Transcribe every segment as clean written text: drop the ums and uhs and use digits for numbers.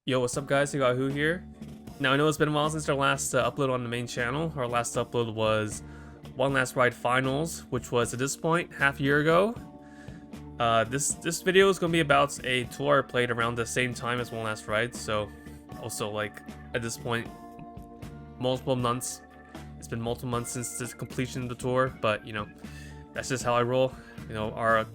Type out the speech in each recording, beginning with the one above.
Yo, what's up guys, Who here. Now I know it's been a while since our last upload on the main channel. Our last upload was One Last Ride Finals, which was at this point half a year ago. This video is going to be about a tour I played around the same time as One Last Ride, so also like at this point multiple months. It's been multiple months since the completion of the tour, but you know, that's just how I roll. You know, our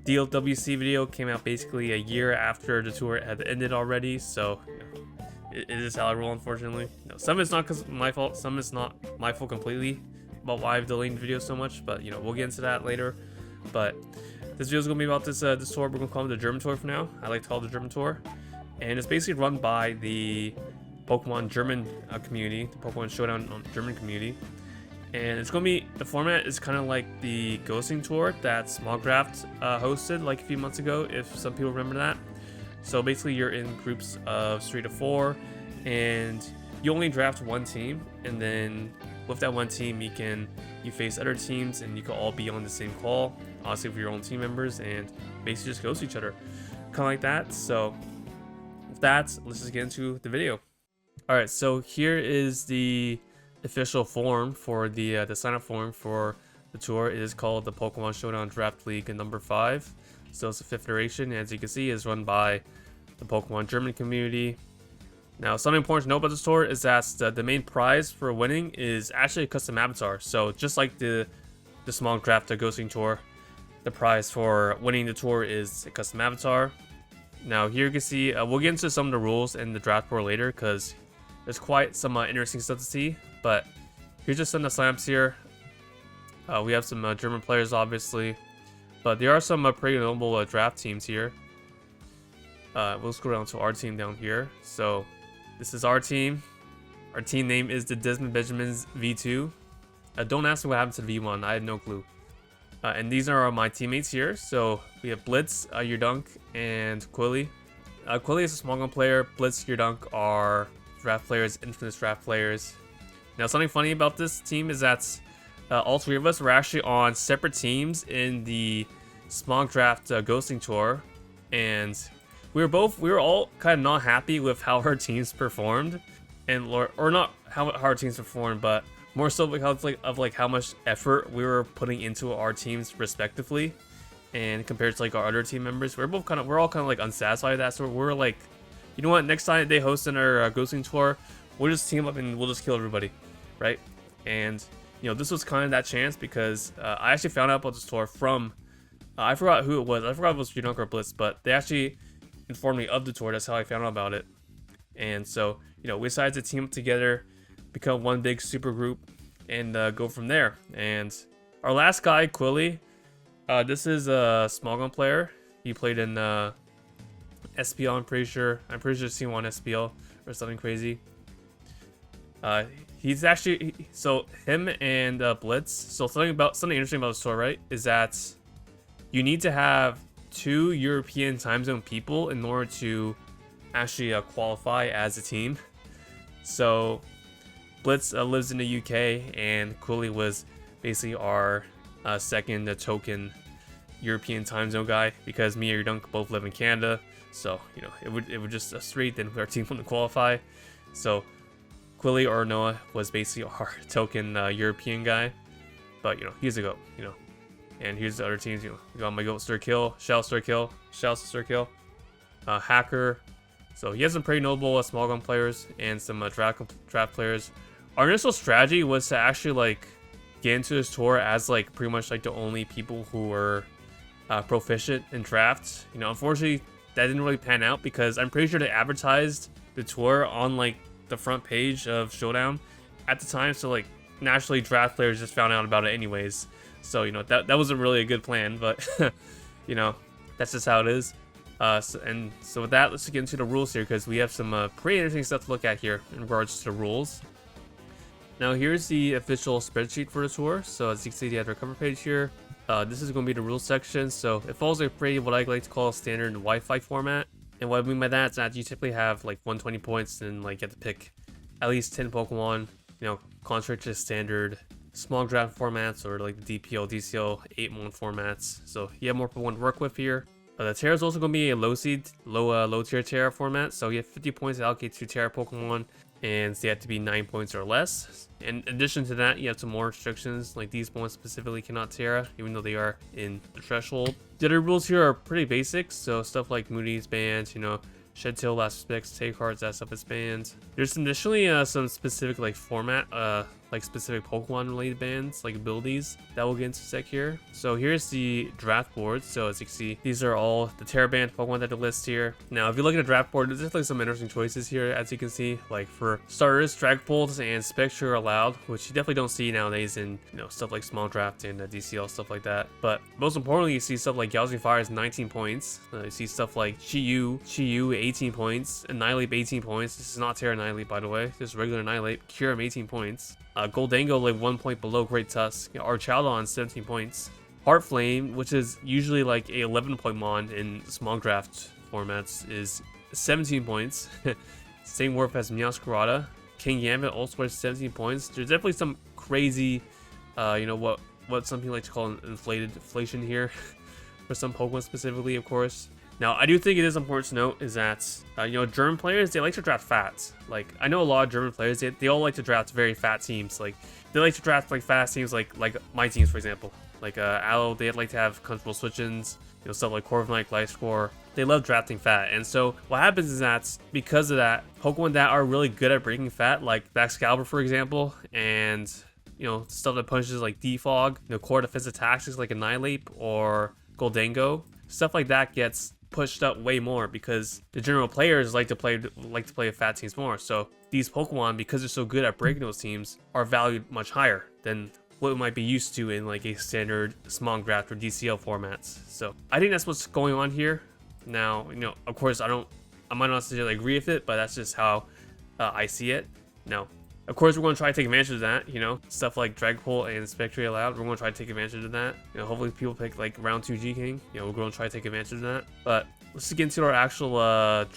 DLWC video came out basically a year after the tour had ended already, so you know, it is how I roll, unfortunately. You know, some is not because my fault, some is not my fault completely about why I've delayed videos so much, but you know, we'll get into that later. But this video is going to be about this tour. We're going to call it the German Tour for now. I like to call it the German Tour, and it's basically run by the Pokemon German community, the Pokemon Showdown German community. And it's going to be, the format is kind of like the Ghosting Tour that Smallcraft hosted like a few months ago, if some people remember that. So basically you're in groups of 3 to 4, and you only draft one team, and then with that one team you face other teams, and you can all be on the same call, obviously with your own team members, and basically just ghost each other. Kind of like that. So with that, let's just get into the video. Alright, so here is the official form for the sign-up form for the tour. It is called the Pokemon Showdown Draft League number 5. So it's the 5th iteration, and as you can see, is run by the Pokemon German community. Now, something important to know about this tour is that the main prize for winning is actually a custom avatar. So just like the small draft, the Ghosting Tour, the prize for winning the tour is a custom avatar. Now here you can see, we'll get into some of the rules in the draft board later, because there's quite some interesting stuff to see. But here's just some of the signups here. We have some German players, obviously, but there are some pretty notable draft teams here. We'll scroll down to our team down here. So this is our team. Our team name is the Desmond Benjamins V2. Don't ask me what happened to the V1. I had no clue. And these are my teammates here. So we have Blitz, Yerdunk, and Quilly. Quilly is a small gun player. Blitz, Yerdunk are draft players, infamous draft players. Now, something funny about this team is that all 3 of us were actually on separate teams in the Smog Draft Ghosting Tour, and we were all kind of not happy with how our teams performed, and or not how our teams performed, but more so because of how much effort we were putting into our teams respectively, and compared to like our other team members, we're all kind of like unsatisfied with that. So we're like, you know what? Next time they host in our Ghosting Tour, we'll just team up and we'll just kill everybody, right? And you know, this was kind of that chance, because I actually found out about this tour from I forgot who it was. I forgot if it was Yerdunk or Blitz, but they actually informed me of the tour. That's how I found out about it. And so, you know, we decided to team up together, become one big super group, and go from there. And our last guy, Quilly, this is a small gun player. He played in SPL, I'm pretty sure C1 SPL or something crazy. He's actually, so him and Blitz. So something interesting about this tour, right, is that you need to have 2 European time zone people in order to actually qualify as a team. So Blitz lives in the UK, and Quilly was basically our second token European time zone guy, because me and Yerdunk both live in Canada. So you know, it would just straight then our team wouldn't qualify. So Quilly or Noah was basically our token European guy, but you know, he's a GOAT, you know. And here's the other teams, you know. You got my GOAT Sturkill, Shell Sturkill, Hacker. So he has some pretty notable small gun players and some draft players. Our initial strategy was to actually like get into this tour as like pretty much like the only people who were proficient in drafts. You know, unfortunately that didn't really pan out, because I'm pretty sure they advertised the tour on like the front page of Showdown at the time, so like naturally draft players just found out about it anyways. So you know, that wasn't really a good plan, but you know, that's just how it is. So with that, let's get into the rules here, because we have some pretty interesting stuff to look at here in regards to the rules. Now here's the official spreadsheet for the tour. So as you can see, you have our cover page here. This is going to be the rules section. So it follows a pretty, what I like to call, a standard Wi-Fi format. And what I mean by that is that you typically have like 120 points, and like you have to pick at least 10 Pokemon, you know, contrary to standard small draft formats or like the DPL, DCL 8-1 formats. So you have more Pokemon to work with here. The Terra is also going to be a low tier Terra format. So you have 50 points allocated to Terra Pokemon, and they have to be 9 points or less. In addition to that, you have some more restrictions, like these points specifically cannot Terra, even though they are in the threshold. The other rules here are pretty basic, so stuff like Moody's banned, you know, Shed Tail, Last Specs, Take Cards, that stuff is banned. There's additionally some specific like format, like specific Pokemon related bans, like abilities that we'll get into sec here. So here's the draft board. So as you can see, these are all the Terra banned Pokemon that are listed here. Now, if you look at the draft board, there's definitely some interesting choices here. As you can see, like for starters, Dragapult and Spectre are allowed, which you definitely don't see nowadays in, you know, stuff like Small Draft and DCL, stuff like that. But most importantly, you see stuff like Gaussing Fire is 19 points. You see stuff like Chi-Yu 18 points, Annihilate 18 points. This is not Terra Annihilate, by the way. This is regular Annihilate. Kyurem 18 points. Goldango like 1 point below Great Tusk. Archaldon 17 points. Heartflame, which is usually like a 11-point mon in small draft formats, is 17 points. Same worth as Meowscarada. King Gambit also has 17 points. There's definitely some crazy, you know, what some people like to call inflation here for some Pokemon specifically, of course. Now, I do think it is important to note is that, you know, German players, they like to draft fat. Like, I know a lot of German players, they all like to draft very fat teams. Like, they like to draft, like, fast teams, like my teams, for example. Like, Aloe, they like to have comfortable switch-ins, you know, stuff like Corviknight, Gliscor. They love drafting fat. And so, what happens is that, because of that, Pokemon that are really good at breaking fat, like Baxcalibur, for example, and, you know, stuff that punches like Defog, you know, core defense attacks like Annihilate or Goldango, stuff like that gets pushed up way more because the general players like to play with fat teams more. So these Pokemon, because they're so good at breaking those teams, are valued much higher than what we might be used to in like a standard small draft or DCL formats. So I think that's what's going on here. Now, you know, of course, I might not necessarily agree with it, but that's just how I see it. Now, of course, we're going to try to take advantage of that, you know, stuff like Dragapult and Spectre allowed. We're going to try to take advantage of that. You know, hopefully people pick like round 2 G-King. You know, we're going to try to take advantage of that. But let's get into our actual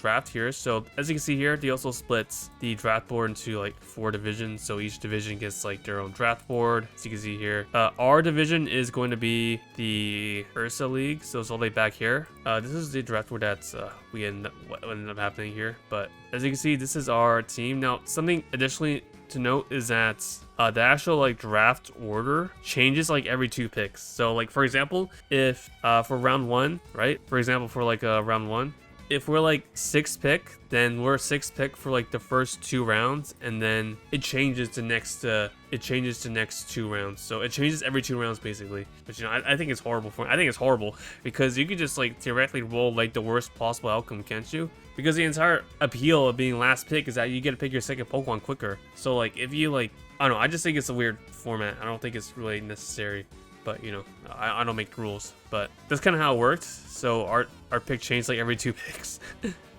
draft here. So as you can see here, they also split the draft board into like 4 divisions. So each division gets like their own draft board. As you can see here, our division is going to be the Ursa League. So it's all the way back here. This is the draft board that what ended up happening here. But as you can see, this is our team. Now, something additionally to note is that the actual like draft order changes like every 2 picks. So like, for example, if for round 1, right, for example, for like round 1, if we're like 6th pick, then we're 6th pick for like the first 2 rounds, and then it changes to next 2 rounds. So it changes every 2 rounds basically, which, you know, I think it's horrible I think it's horrible because you could just like theoretically roll like the worst possible outcome, can't you? Because the entire appeal of being last pick is that you get to pick your second Pokemon quicker. So like, if you like, I don't know, I just think it's a weird format. I don't think it's really necessary, but you know, I don't make rules, but that's kind of how it worked. So our pick changed like every 2 picks.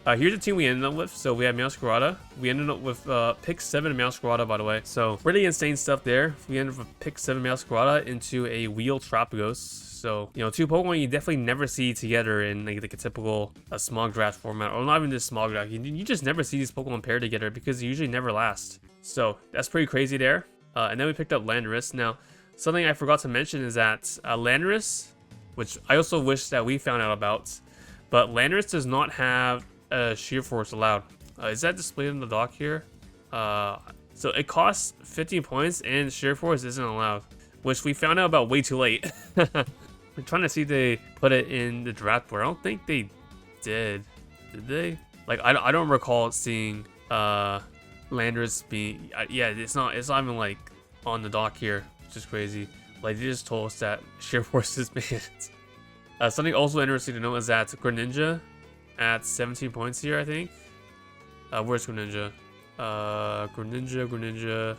Here's the team we ended up with. So we had Meowscarada. We ended up with pick 7 Meowscarada, by the way. So really insane stuff there. We ended up with pick 7 Meowscarada into a Wheel Trapagos. So, you know, 2 Pokemon you definitely never see together in like a typical small draft format, or not even just small draft. You just never see these Pokemon paired together because they usually never last. So that's pretty crazy there. And then we picked up Landorus. Now, something I forgot to mention is that Landorus, which I also wish that we found out about, but Landorus does not have Sheer Force allowed. Is that displayed in the dock here? So it costs 15 points and Sheer Force isn't allowed, which we found out about way too late. I'm trying to see if they put it in the draft board. I don't think they did. Did they? Like, I don't recall seeing Landorus being. Yeah, it's not even like on the dock here, which is crazy. Like, they just told us that Sheer Force is banned. Something also interesting to note is that Greninja at 17 points here, I think. Where's Greninja? Greninja.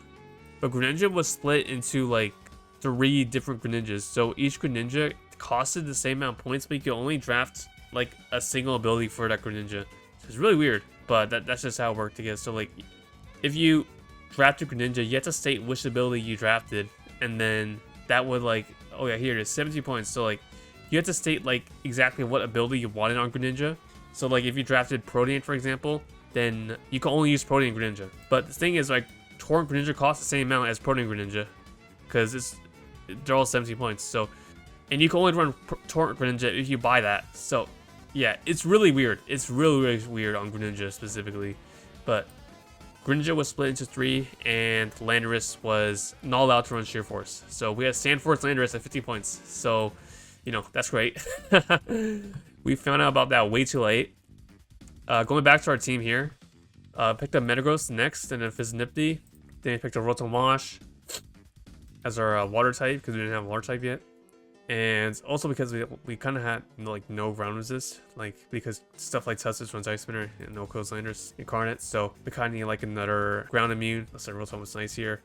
But Greninja was split into like 3 different Greninjas. So each Greninja costed the same amount of points, but you can only draft like a single ability for that Greninja. So it's really weird, but that's just how it worked together. So like, if you draft a Greninja, you have to state which ability you drafted, and then that would like, oh yeah, here it is, 17 points. So like, you have to state like exactly what ability you wanted on Greninja. So like, if you drafted Protean, for example, then you can only use Protean Greninja. But the thing is, like, Torrent Greninja costs the same amount as Protean Greninja, because they're all 17 points. So, and you can only run Torrent Greninja if you buy that. So Yeah, it's really weird. It's really, really weird on Greninja specifically. But Greninja was split into 3, and Landorus was not allowed to run Sheer Force. So we had Sandforce Landorus at 50 points. So, you know, that's great. We found out about that way too late. Going back to our team here. Picked up Metagross next, and then Fizznippity. Then we picked up Rotom Wash as our water type, because we didn't have a water type yet. And also because we kind of had like no ground resist, like because stuff like Tussis runs Ice Spinner and no Landers Incarnate, so we kind of need like another ground immune. Let's say Rotom was nice here.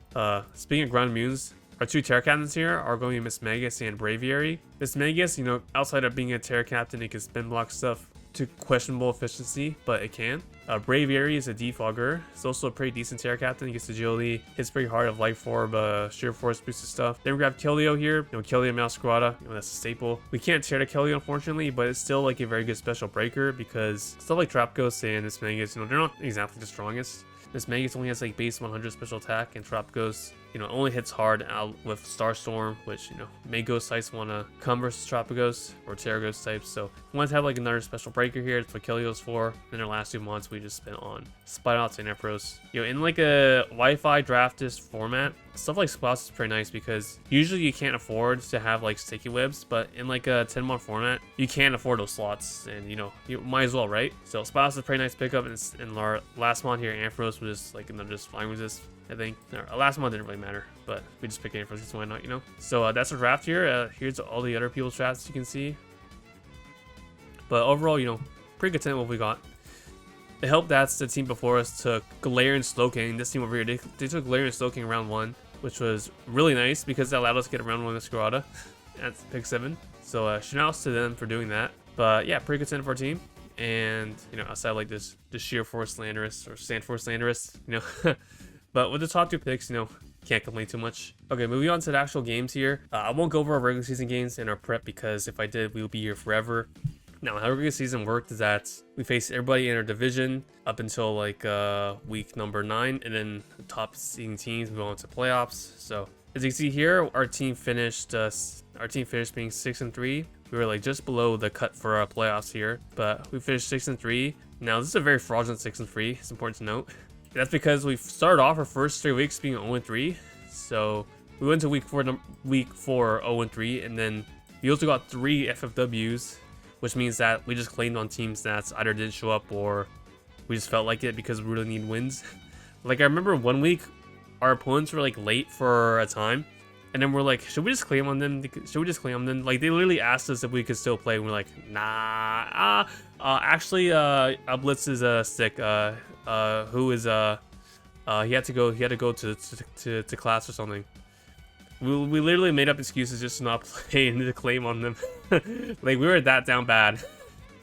Speaking of ground immunes, our 2 Terra Captains here are going to be Mismagius and Braviary. Mismagius, you know, outside of being a Terra Captain, it can spin block stuff to questionable efficiency, but it can. Braviary is a defogger. It's also a pretty decent Terra Captain. He gets agility, hits pretty hard of Life Orb, Sheer Force boosted stuff. Then we grab Keldeo here. You know, Keldeo Meowscarada, you know, that's a staple. We can't tear to Keldeo, unfortunately, but it's still like a very good special breaker because stuff like Trap Ghost and Mismagius, you know, they're not exactly the strongest. Mismagius only has like base 100 special attack, and Trap Ghost, you know, only hits hard out with Starstorm, which, you know, May Ghost types want to come versus Trap Ghost or Terra Ghost types. So we want to have like another special breaker here. That's what Kelio's for. And our last 2 mods we just spent on Spinots and Ampharos. You know, in like a Wi-Fi draftist format, stuff like Splosh is pretty nice because usually you can't afford to have like sticky webs, but in like a 10 mod format, you can't afford those slots, and you know, you might as well, right? So Splosh is a pretty nice pickup, and our last mod here, Ampharos, was just like another just flying resist. I think our last one didn't really matter, but we just picked Ampharos because why not, you know? So that's our draft here. Here's all the other people's drafts you can see. But overall, you know, pretty content with what we got. It helped that the team before us took Galarian Slowking. This team over here, they took Galarian Slowking round 1, which was really nice because that allowed us to get a round 1 with Scarada at pick 7. So shout-outs to them for doing that. But yeah, pretty content for our team. And, you know, outside like this Sheer Force Landorus or Sandforce Landorus, you know. But with the top 2 picks, you know, can't complain too much. Okay, moving on to the actual games here. I won't go over our regular season games and our prep because if I did, we would be here forever. Now, how regular season worked is that we faced everybody in our division up until like week number 9, and then the top seeding teams move on to playoffs. So as you can see here, our team finished being 6-3. We were like just below the cut for our playoffs here, but we finished 6-3. Now this is a very fraudulent 6-3. It's important to note. That's because we started off our first 3 weeks being 0-3. So we went to week 4 0-3, and then we also got 3 FFWs, which means that we just claimed on teams that either didn't show up or we just felt like it because we really need wins. Like I remember one week our opponents were like late for a time, and then we're like, should we just claim on them? Like they literally asked us if we could still play, and we're like, nah. Actually, Blitz is sick. Who is he had to go to class or something. We literally made up excuses just to not play and to claim on them. Like we were that down bad.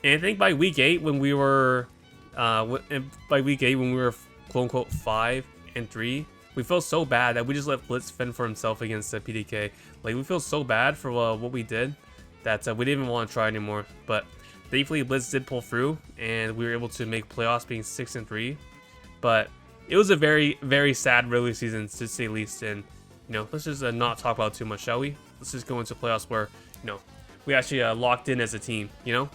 And I think by week 8 when we were quote unquote 5-3, we felt so bad that we just let Blitz fend for himself against the PDK. Like we feel so bad for what we did that we didn't even want to try anymore. But thankfully Blitz did pull through and we were able to make playoffs being 6-3. But it was a very, very sad regular season to say the least. And you know, let's just not talk about it too much, shall we? Let's just go into playoffs where, you know, we actually locked in as a team, you know?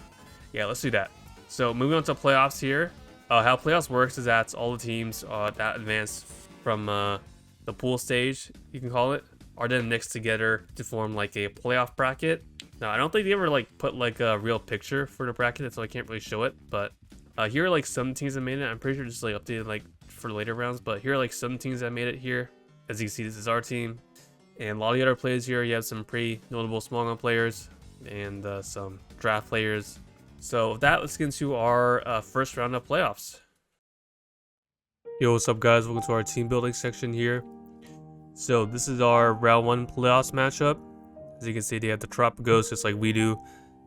Yeah, let's do that. So moving on to playoffs here. How playoffs works is that all the teams that advance from the pool stage, you can call it, are then mixed together to form like a playoff bracket. Now, I don't think they ever like put like a real picture for the bracket, so I can't really show it. But here are like some teams that made it. I'm pretty sure just like updated like for later rounds. But here are like some teams that made it here. As you can see, this is our team. And a lot of the other players here, you have some pretty notable small players and some draft players. So with that, let's get into our first round of playoffs. Yo, what's up guys? Welcome to our team building section here. So this is our round 1 playoffs matchup. As you can see, they have the Trop Ghost just like we do,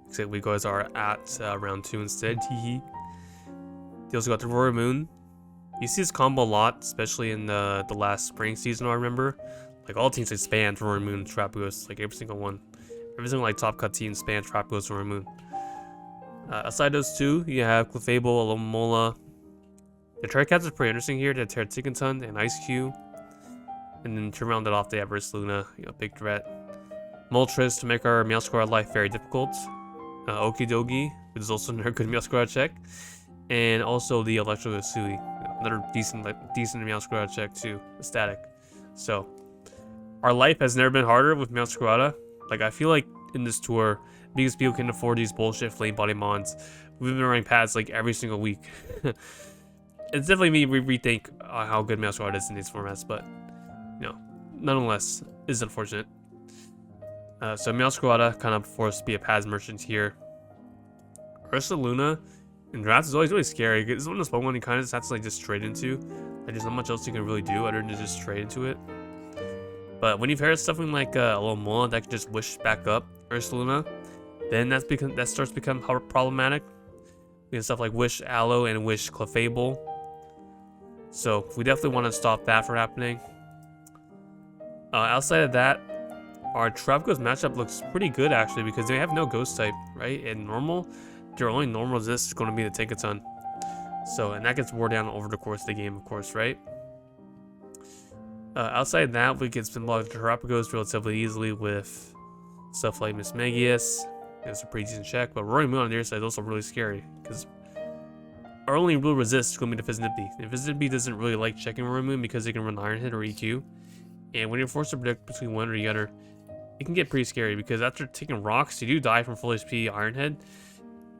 except we guys are at round 2 instead. Teehee. They also got the Roaring Moon. You see this combo a lot, especially in the last spring season, I remember. Like all teams like spam Roaring Moon, Trap Ghost, like every single one. Every single like top cut team spam Trap Ghost, Roaring Moon. Aside those two, you have Clefable, Alomomola. The Terra Cats is pretty interesting here. They have Terraticanton and Ice Cube. And then to round it off, they have Ursaluna, you know, big threat. Moltres to make our Meowscarada life very difficult. Okidogi, which is also another good Meowscarada check. And also the Electro Usui, another decent Meowscarada check too, static. So our life has never been harder with Meowscarada. Like, I feel like in this tour, because people can afford these bullshit flame body mons, we've been running pads like every single week. It's definitely me rethink how good Meowscarada is in these formats, but you know, nonetheless, is unfortunate. So Meowscarada kind of forced to be a pads merchant here. Ursaluna in drafts is always really scary. It's one of those Pokemon you kind of just have to like just trade into. Like, there's not much else you can really do other than just trade into it. But when you've heard something like a little Mola that can just wish back up Ursaluna, then that starts to become problematic. We have stuff like Wish Aloe and Wish Clefable. So we definitely want to stop that from happening. Outside of that, our Tropico's matchup looks pretty good actually, because they have no ghost type, right? And normal, their only normal resist is going to be the Tinkaton. So, and that gets wore down over the course of the game, of course, right? Outside of that, we can spin block the Terrapagos relatively easily with stuff like Mismagius. It's a pretty decent check, but Roaring Moon on the other side is also really scary, because our only real resist is going to be the Fizznippi. And Fizznippi doesn't really like checking Roaring Moon because they can run Iron Head or EQ. And when you're forced to predict between one or the other, it can get pretty scary, because after taking rocks, you do die from full HP Iron Head.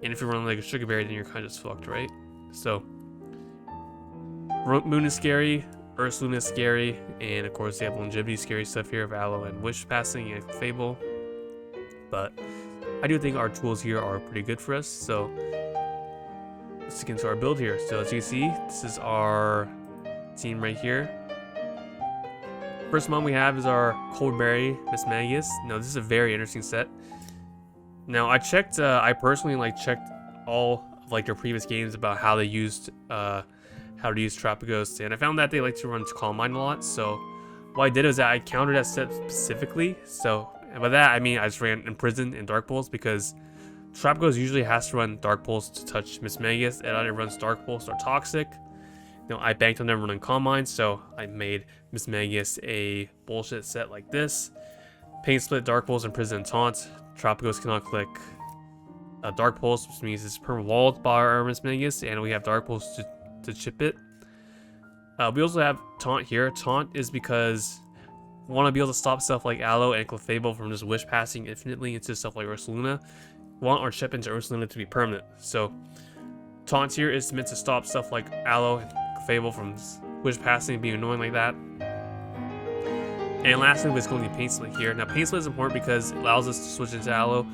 And if you run like a Sugar Berry, then you're kind of just fucked, right? So, Moon is scary, Ursaluna is scary, and of course they have longevity scary stuff here of Aloe and Wish Passing and Fable. But I do think our tools here are pretty good for us, so let's get into our build here. So as you see, this is our team right here. First mon we have is our Coldberry Mismagius. Now this is a very interesting set. Now I checked, I personally checked all of their previous games about how they used, how to use Terrapagos, and I found that they like to run Calm Mind a lot. So what I did is that I countered that set specifically. So by that I mean I just ran Imprison and Dark Pulse, because Terrapagos usually has to run Dark Pulse to touch Mismagius. It either runs Dark Pulse or Toxic. You know, I banked on them running Calm Mind, so I made Mismagius a bullshit set like this. Pain Split, Dark Pulse, Imprison, and Taunt. Terrapagos cannot click Dark Pulse, which means it's perma-walled by our Mismagius, and we have Dark Pulse to chip it. We also have Taunt here. Taunt is because we want to be able to stop stuff like Aloe and Clefable from just wish passing infinitely into stuff like Ursaluna. We want our chip into Ursaluna to be permanent. So Taunt here is meant to stop stuff like Aloe and Clefable from wish passing and being annoying like that. And lastly, it's going to be Pain Split here. Now Pain Split is important because it allows us to switch into Aloe.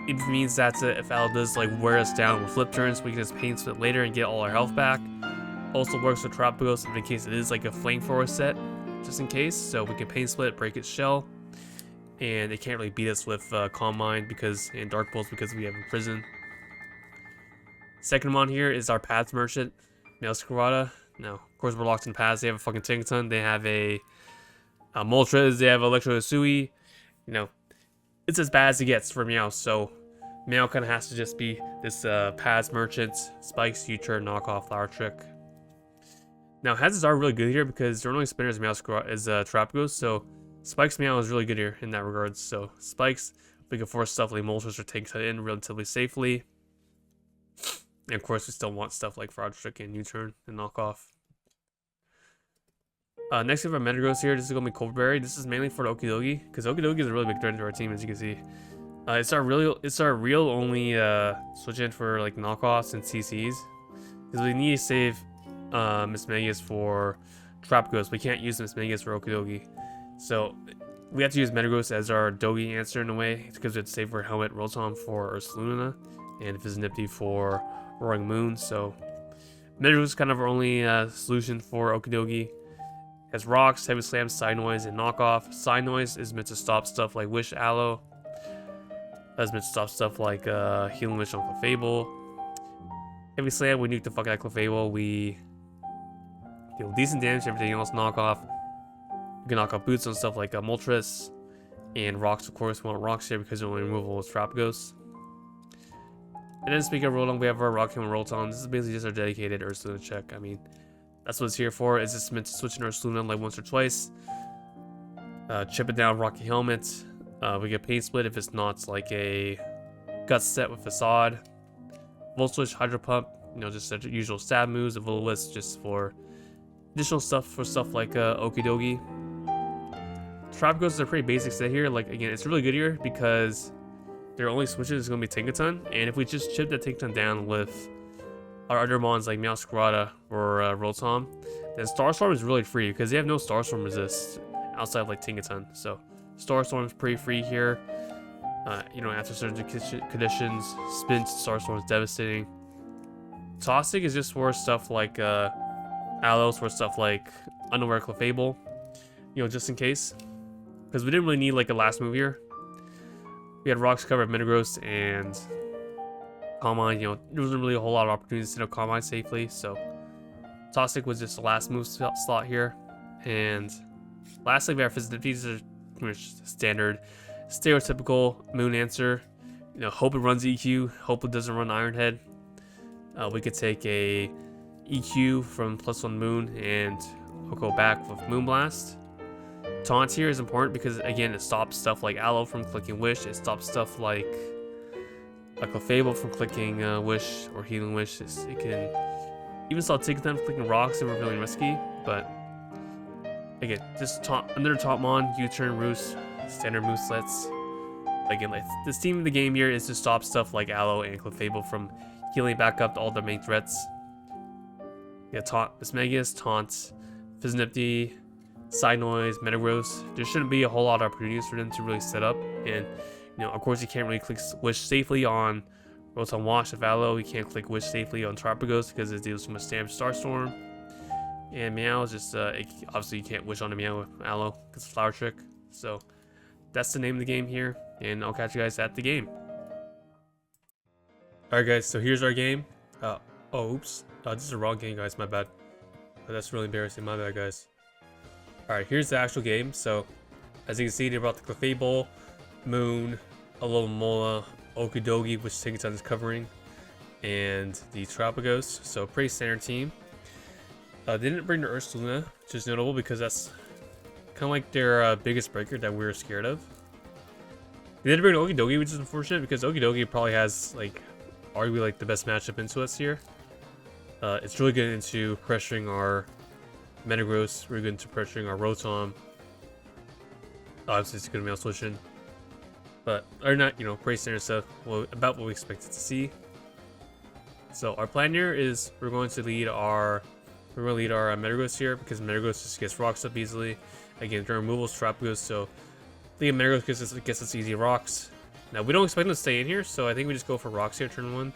It means that if Aloe does wear us down with flip turns, we can just Pain Split later and get all our health back. Also works with Terrapagos in case it is like a flamethrower set, just in case. So we can Pain Split, break its shell, and it can't really beat us with Calm Mind and Dark Pulse because we have Imprison. Second one here is our Paths Merchant, Meowscarada. Now, of course, we're locked in paths. They have a fucking Tinkaton. They have a Moltres. They have Electro Usui. You know, it's as bad as it gets for Meow. So Meow kind of has to just be this Paths Merchant, Spikes, U-Turn, Knockoff, Flower Trick. Now, Hazards are really good here because their only spinner is Terrapagos, so Spikes Meow is really good here in that regard. So Spikes, we can force stuff like Moltres or Tinkaton in relatively safely. And of course, we still want stuff like Fraud Trick and U-Turn and Knockoff. Next we have our Metagross here. This is going to be Coldberry. This is mainly for the Okidogi, because Okidogi is a really big threat to our team, as you can see. It's our real only switch in for knockoffs and CCs, because we need to save Mismagius for Terrapagos. We can't use Mismagius for Okidogi, so we have to use Metagross as our Dogi answer in a way, because we have to save for Helmet, Rotom for Ursaluna, and Fizznippi for Roaring Moon. So Metagross is kind of our only solution for Okidogi. Has Rocks, Heavy Slam, Side Noise, and Knockoff. Side Noise is meant to stop stuff like Wish Aloe. That's meant to stop stuff like Healing Wish on Clefable. Heavy Slam, we nuke the fuck out of Clefable. We deal decent damage, everything else Knockoff. We can knock off Boots on stuff like Moltres. And Rocks, of course, we want Rocks here because they're only removable with Terrapagos. And then speaking of Rotom, we have our Rockhammer and Rotom. This is basically just our dedicated Ursaluna check. I mean, that's what it's here for. It's just meant to switch in Ursaluna once or twice. Chip it down, Rocky Helmet. We get Pain Split if it's not like a Gut set with Facade. Volt Switch, Hydro Pump, you know, just the usual stab moves. A Will-O-Wisp just for additional stuff like Okidogi. Tropico's are pretty basic set here. Like, again, it's really good here because their only switches is going to be Tinkaton, and if we just chip that Tinkaton down with our other mons like Meowscarada or Rotom, then Starstorm is really free because they have no Starstorm resist outside of like Tinkaton. So Starstorm is pretty free here. You know, after certain conditions, Spin Starstorm is devastating. Toxic is just for stuff like Alos, for stuff like Unaware Clefable, you know, just in case. Because we didn't really need like a last move here. We had Rocks cover of Metagross and Calm Mind. You know, there wasn't really a whole lot of opportunities to Calm Mind safely. So Toxic was just the last move slot here. And lastly, we have Fizzip. These are pretty much standard, stereotypical Moon answer. You know, hope it runs EQ, hope it doesn't run Iron Head. We could take a EQ from +1 Moon and we'll go back with Moonblast. Taunt here is important because, again, it stops stuff like Aloe from clicking Wish. It stops stuff like a Clefable from clicking Wish or Healing Wish. It can even stop Tinkaton from clicking Rocks if we're feeling risky. But again, just under Tauntmon, U-Turn, Roost, standard movesets. Again, like the theme of the game here is to stop stuff like Aloe and Clefable from healing back up to all their main threats. Yeah, Taunt, Mismagius, Taunt, Fizzip, Side Noise, Metagross. There shouldn't be a whole lot of opportunities for them to really set up. And, you know, of course, you can't really click Wish safely on Rotom Wash of Aloe. You can't click Wish safely on Tropico's because it deals so much damage to Starstorm. And Meow is just, obviously, you can't Wish on a Meow with Aloe because it's Flower Trick. So, that's the name of the game here. And I'll catch you guys at the game. Alright, guys, so here's our game. Oh, oops. This is the wrong game, guys. My bad. That's really embarrassing. My bad, guys. Alright, here's the actual game. So, as you can see, they brought the Clefable, Moon, Alomomola, Okidogi, which Tinkaton is covering, and the Tropicos. So, pretty standard team. They didn't bring the Ursaluna, which is notable because that's kind of like their biggest breaker that we were scared of. They didn't bring Okidogi, which is unfortunate because Okidogi probably has, like, arguably like the best matchup into us here. It's really good into pressuring our Metagross, really good into pressuring our Rotom. Obviously, it's good Meow switching, but or not, you know, pretty standard stuff. Well, about what we expected to see. So our plan here is we're going to lead our Metagross here because Metagross just gets rocks up easily. Again, during removals, Trapagos, so the Metagross gets us easy rocks. Now we don't expect them to stay in here, so I think we just go for rocks here turn 1.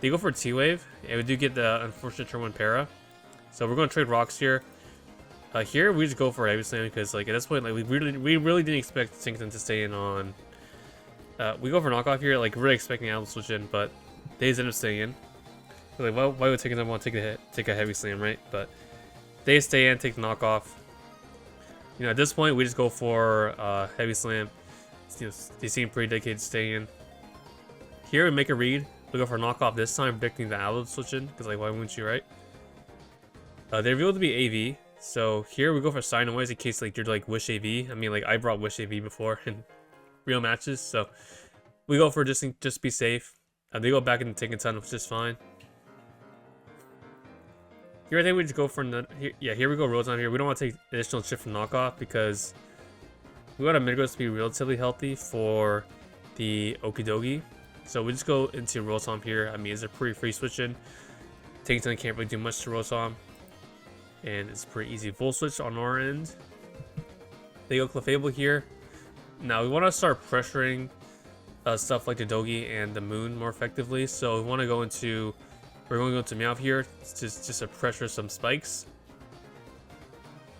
They go for T-Wave, and we do get the unfortunate turn 1 para. So we're going to trade rocks here. Here we just go for Heavy Slam because, like, at this point, like we really didn't expect Tinkaton to stay in on. We go for knockoff here, like really expecting Aloe to switch in, but they end up staying in. Like, why would Tinkaton want to take a Heavy Slam, right? But they stay in, take the knockoff. You know, at this point, we just go for Heavy Slam. You know, they seem pretty dedicated to stay in. Here we make a read. We go for knockoff this time, predicting the Aloe switch in, because, like, why wouldn't you, right? They revealed to be AV, so here we go for Side Noise in case, like, you're like Wish AV. I mean, like, I brought Wish AV before in real matches, so we go for just be safe. They go back into Tinkaton, which is fine. Here I think we just go for here we go Rotom here. We don't want to take additional chip from knockoff because we want our Metagross to be relatively healthy for the Okidogi. So we just go into Rotom here. I mean, it's a pretty free switch in. Tinkaton can't really do much to Rotom. And it's a pretty easy full switch on our end. They go Clefable here. Now we want to start pressuring stuff like the Dogi and the Moon more effectively. So we want to go into, we're going to go into Meowth here just to pressure some spikes.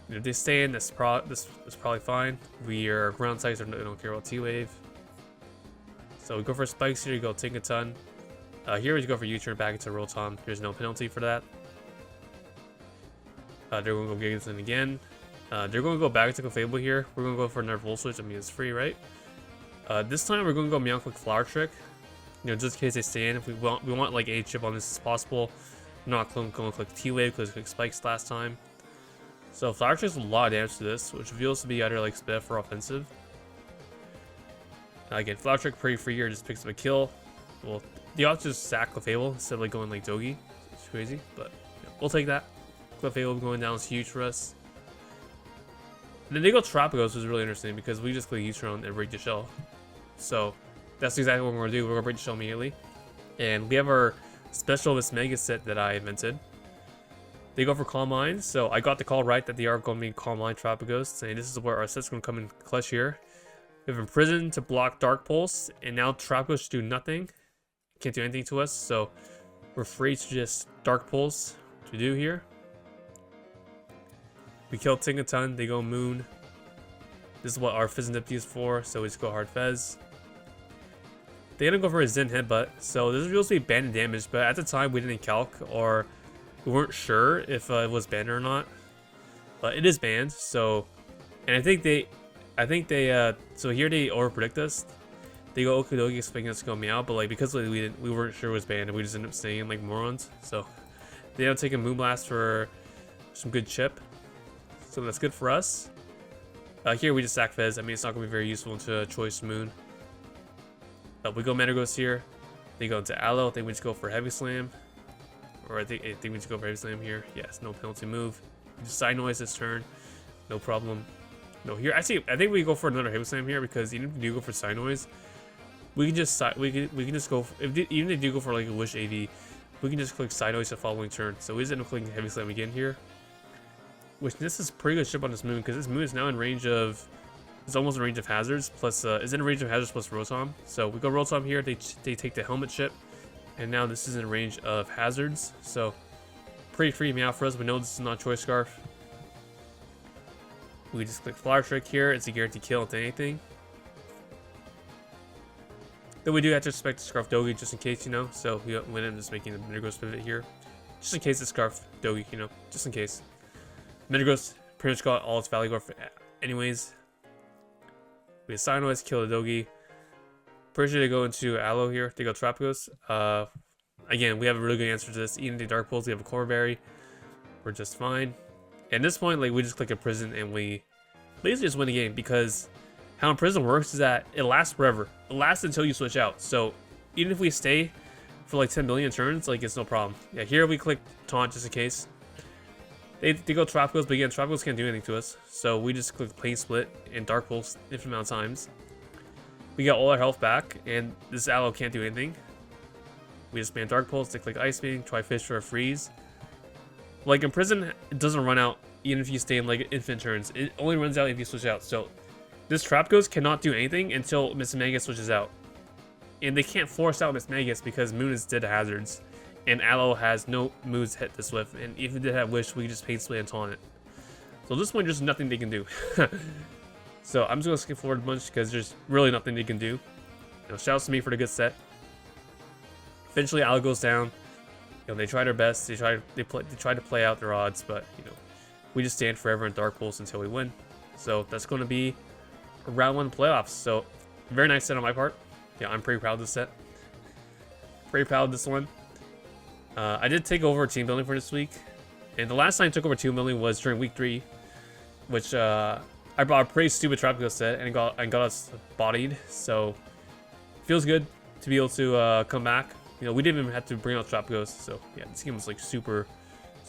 And if they stay in, that's probably fine. We are ground types, so they don't care about T-Wave. So we go for spikes here, you go Tinkaton. Here we go for U-turn back into Rotom. There's no penalty for that. They're going to go Gigaton again. They're going to go back to Clefable here. We're going to go for another Volt Switch. I mean, it's free, right? This time we're going to go Meowth Flower Trick. You know, just in case they stay in. If we want like a chip on this as possible. I'm not going to click T-Wave because we clicked Spikes last time. So Flower Trick does a lot of damage to this, which feels to be either like Spit or offensive. Again, Flower Trick pretty free here, just picks up a kill. Well, the option just sack Clefable instead of like going like Dogi. It's crazy, but yeah, we'll take that. Clefable going down is huge for us. And then they go Trapagos was really interesting because we just click U-turn and break the shell. So that's exactly what we're gonna do. We're gonna break the shell immediately. And we have our special Mismagius set that I invented. They go for Calm Mind, so I got the call right that they are going to be Calm Mind Trapagos, and this is where our set's going to come in clutch here. We have Imprison to block Dark Pulse, and now Trapagos should do nothing. Can't do anything to us, so we're free to just Dark Pulse to do here. We kill Tinkaton, they go Moon. This is what our Fizz and Dip is for, so we just go Hard Fez. They're going to go for a Zen Headbutt, so this is supposed to be banned damage, but at the time we didn't calc, or we weren't sure if it was banned or not. But it is banned, so... And I think they... so here they overpredict us. They go Okidogi expecting us to go Meow, but like because like, we weren't sure it was banned and we just ended up staying like morons. So they end up taking Moonblast for some good chip. So that's good for us. Here we just sack Fez. I mean, it's not going to be very useful into Choice Moon. We go Metagross here. They go into Aloe. I think we just go for Heavy Slam. Or I think we just go for Heavy Slam here. Yes, no penalty move. Just Side Noise this turn. No problem. No, here actually I think we go for another Heavy Slam here because even if we do go for Side Noise, we can just we can just go for, even if they do go for like a Wish AV, we can just click Side Noise the following turn. So we just end up clicking Heavy Slam again here. Which this is pretty good ship on this Moon because this Moon is now in range of, it's almost in range of Hazards plus is in range of Hazards plus Rotom. So we go Rotom here. They take the Helmet chip, and now this is in range of Hazards. So pretty free Meow for us. We know this is not Choice Scarf. We just click Flower Trick here. It's a guaranteed kill into anything. Then we do have to expect to Scarf Dogi just in case, you know. So we end up just making the Metagross pivot here. Just in case it's Scarf Dogi, you know. Just in case. Metagross pretty much got all its value for anyways. We Side Noise, kill the Dogi. Pretty sure they go into Aloe here. They go Trapagos. Again, we have a really good answer to this. Even the Dark Pulse, we have a Core Berry. We're just fine. At this point, like we just click Imprison and we basically just win the game because how Imprison works is that it lasts forever. It lasts until you switch out. So even if we stay for like 10 million turns, like it's no problem. Yeah, here we click Taunt just in case. They go Trapagos, but again, Trapagos can't do anything to us. So we just click Plane Split and Dark Pulse infinite amount of times. We got all our health back, and this Aloe can't do anything. We just ban Dark Pulse, they click Ice Beam, try Fish for a freeze. Like Imprison, it doesn't run out even if you stay in like infinite turns. It only runs out if you switch out. So this Trapagos cannot do anything until Mismagius switches out. And they can't force out Mismagius because Moon is dead to Hazards. And Aloe has no moves hit this with. And if it did have Wish, we could just Pain Split and taunt it. So at this point, there's nothing they can do. So I'm just going to skip forward a bunch because there's really nothing they can do. You know, shouts to me for the good set. Eventually, Aloe goes down. You know, they try their best. They try to play out their odds, but you know, we just stand forever in Dark Pulse until we win. So that's going to be a round 1 playoffs. So very nice set on my part. Yeah, I'm pretty proud of this set. Pretty proud of this one. I did take over team building for this week, and the last time I took over team building was during week 3, which I bought a pretty stupid Trapagos set and got us bodied. So feels good to be able to come back. You know, we didn't even have to bring out Trapagos, so yeah, this game was like super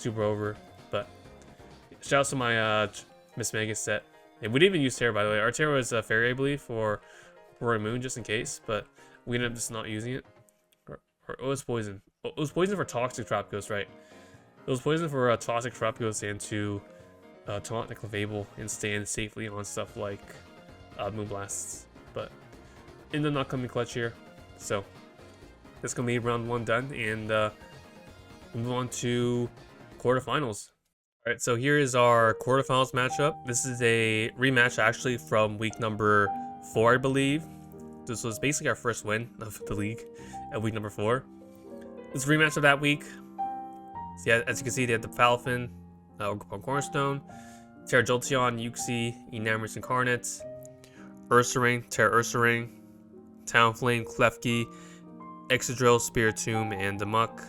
over. But shout out to my Mismagius set. And we didn't even use Terra, by the way. Our Terra was Fairy, I believe, for Roaring Moon, just in case, but we ended up just not using it. Or it was Poison. It was Poison for Toxic Trapagos, right? It was Poison for Toxic Trapagos and to taunt the Clefable and stand safely on stuff like Moonblasts. But in the not coming clutch here. So that's going to be round 1 done, and move on to quarterfinals. Alright, so here is our quarterfinals matchup. This is a rematch actually from week number 4, I believe. This was basically our first win of the league at week number 4. This rematch of that week. So yeah, as you can see, they had the Falcon, Cornerstone, Terra Jolteon, Uxie, Enamorous Incarnate, Ursaring, Terra Ursaring, Talonflame, Klefki, Excadrill, Spiritomb, and Damuk.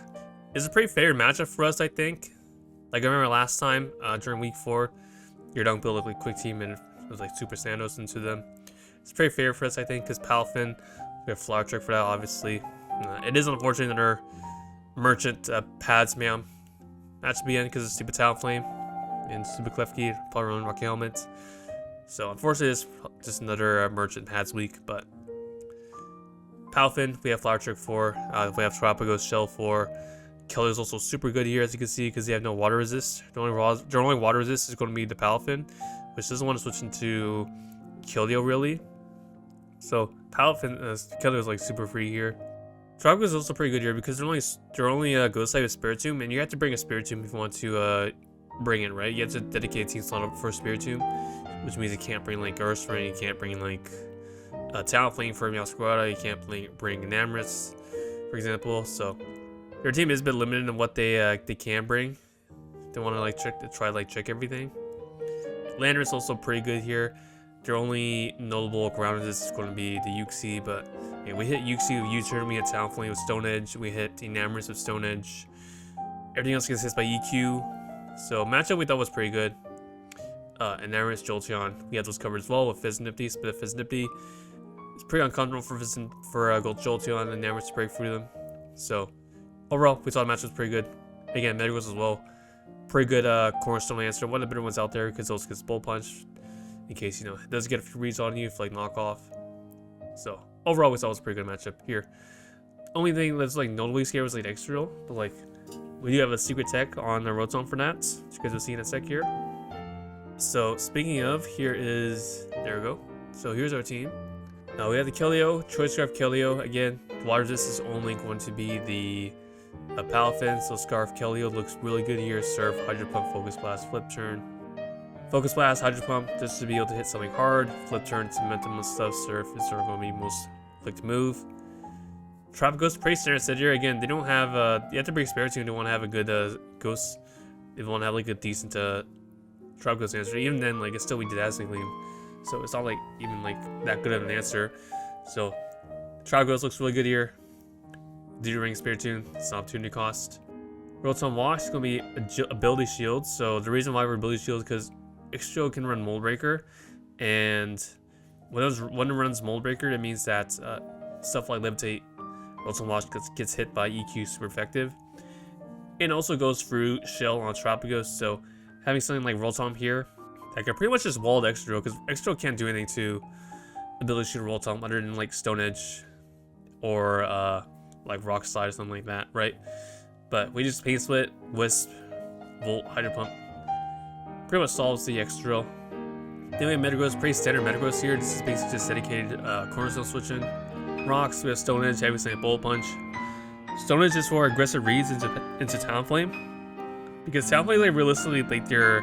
It's a pretty fair matchup for us, I think. Like I remember last time during week 4, your Dunk build looked like Quick Team and it was like Super Sandos into them. It's pretty fair for us, I think, because Palafin, we have Flower Trick for that, obviously. It is unfortunate that our merchant pads Meow match to be in because of stupid Talonflame and stupid Klefki, probably running Rocky Helmet. So unfortunately, it's just another merchant pads week. But Palafin, we have Flower Trick for. We have Terapagos Shell for. Keldeo is also super good here, as you can see, because they have no water resist. Their only water resist is going to be the Palafin, which doesn't want to switch into Keldeo really. So Palafin, Keldeo is like super free here. Terapagos is also pretty good here because they're only Ghost type with Spiritomb, and you have to bring a Spiritomb if you want to bring it, right? You have to dedicate a team slot up for Spiritomb, which means you can't bring like Ursaring, you can't bring like Talonflame for Meowscarada, you can't bring Enamorus, for example. So their team is a bit limited in what they can bring. They want to like check everything. Landorus is also pretty good here. Their only notable ground resist is going to be the Uxie, but yeah, we hit Uxie with U-turn, we hit Talonflame with Stone Edge, we hit Enamorus with Stone Edge. Everything else gets hit by EQ. So matchup we thought was pretty good. Enamorus, Jolteon, we had those covered as well with Fizz Nifty, Spit Fizz Nifty. It's pretty uncomfortable for Gold Jolteon and Enamorus to break through them. So overall, we thought the match was pretty good. Again, Metagross as well. Pretty good Cornerstone answer. One of the better ones out there because those gets Bullet Punch. In case, you know, it does get a few reads on you for like knockoff. So overall, we thought it was a pretty good matchup here. Only thing that's like notably scary was like Extra, but like we do have a secret tech on the Rotom for that, which you guys will see in a sec here. So speaking of, here is, there we go. So here's our team. Now we have the Keldeo, Choice Scarf Keldeo. Again, water resist is only going to be the Palafin, so Scarf Keldeo looks really good here. Surf, Hydro Pump, Focus Blast, Flip Turn. Focus Blast, Hydro Pump, just to be able to hit something hard. Flip Turn, Momentum and stuff. Surf is sort of going to be most quick to move. Terapagos, pretty standard set here. Again, they don't have, you have to bring Spiritomb. They want to have a good Ghost. They want to have like a decent Terapagos answer. Even then, like, it's still we did Dazzling. So it's not like even like that good of an answer. So Terapagos looks really good here. Do ring Spiritomb, it's an opportunity cost. Rotom Wash is going to be ability shield. So the reason why we're ability shield is because Extra can run Mold Breaker, and when it runs Mold Breaker, it means that stuff like Levitate, Rotom Wash gets hit by EQ super effective, and also goes through Shell on Terapagos. So having something like Rotom here that can pretty much just wall Extra, because Extra can't do anything to ability shield Rotom other than like Stone Edge or like Rock Slide or something like that, right? But we just Pain Split, Wisp, Volt, Hydro Pump. Pretty much solves the Extra. Then we have Metagross, pretty standard Metagross here. This is basically just dedicated Cornerstone switching. Rocks, we have Stone Edge, Heavy Slam, Bullet Punch. Stone Edge is for aggressive reads into Talonflame. Because Talonflame, like, realistically, like, their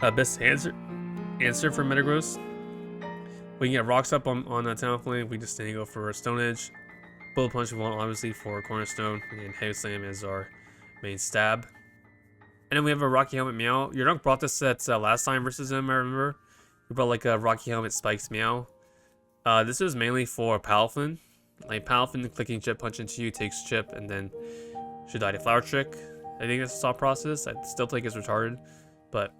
best answer for Metagross. We can get Rocks up on Talonflame. We just then go for Stone Edge. Bullet Punch we want obviously for Cornerstone, and Heavy Slam is our main stab. And then we have a Rocky Helmet Meow. Your Dunk brought this set last time versus him, I remember. He brought like a Rocky Helmet Spikes Meow. This is mainly for Palafin. Like Palafin clicking Chip Punch into you takes Chip and then should die to Flower Trick. I think that's the thought process. I still think it's retarded. But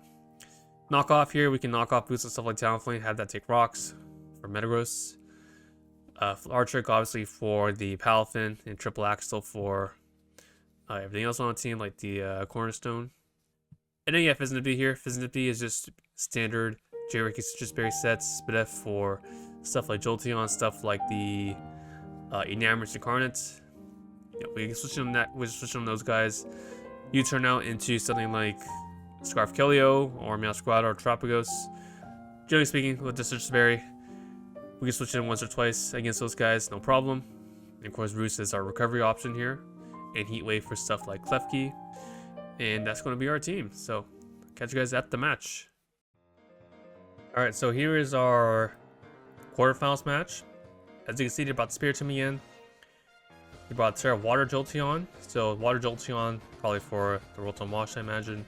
knockoff here, we can knock off boosts and stuff like Talonflame, have that take Rocks for Metagross. Flower Trick obviously for the Palafin, and Triple Axle for everything else on the team, like the Cornerstone. And then you have Fizz Nifty here. Fizz Nifty is just standard J-Ricky Citrus Berry sets. Spidef for stuff like Jolteon, stuff like the Enamorus Incarnate. Yeah, we can switch on those guys. You turn out into something like Scarf Keldeo or Meowscarada or Terapagos. Generally speaking, with the Citrus Berry, we can switch in once or twice against those guys, no problem. And of course, Roost is our recovery option here, and Heat Wave for stuff like Klefki. And that's going to be our team. So, catch you guys at the match. Alright, so here is our quarterfinals match. As you can see, they brought the Spiritomb again. They brought Terra Water Jolteon. So, Water Jolteon, probably for the Rotom Wash, I imagine.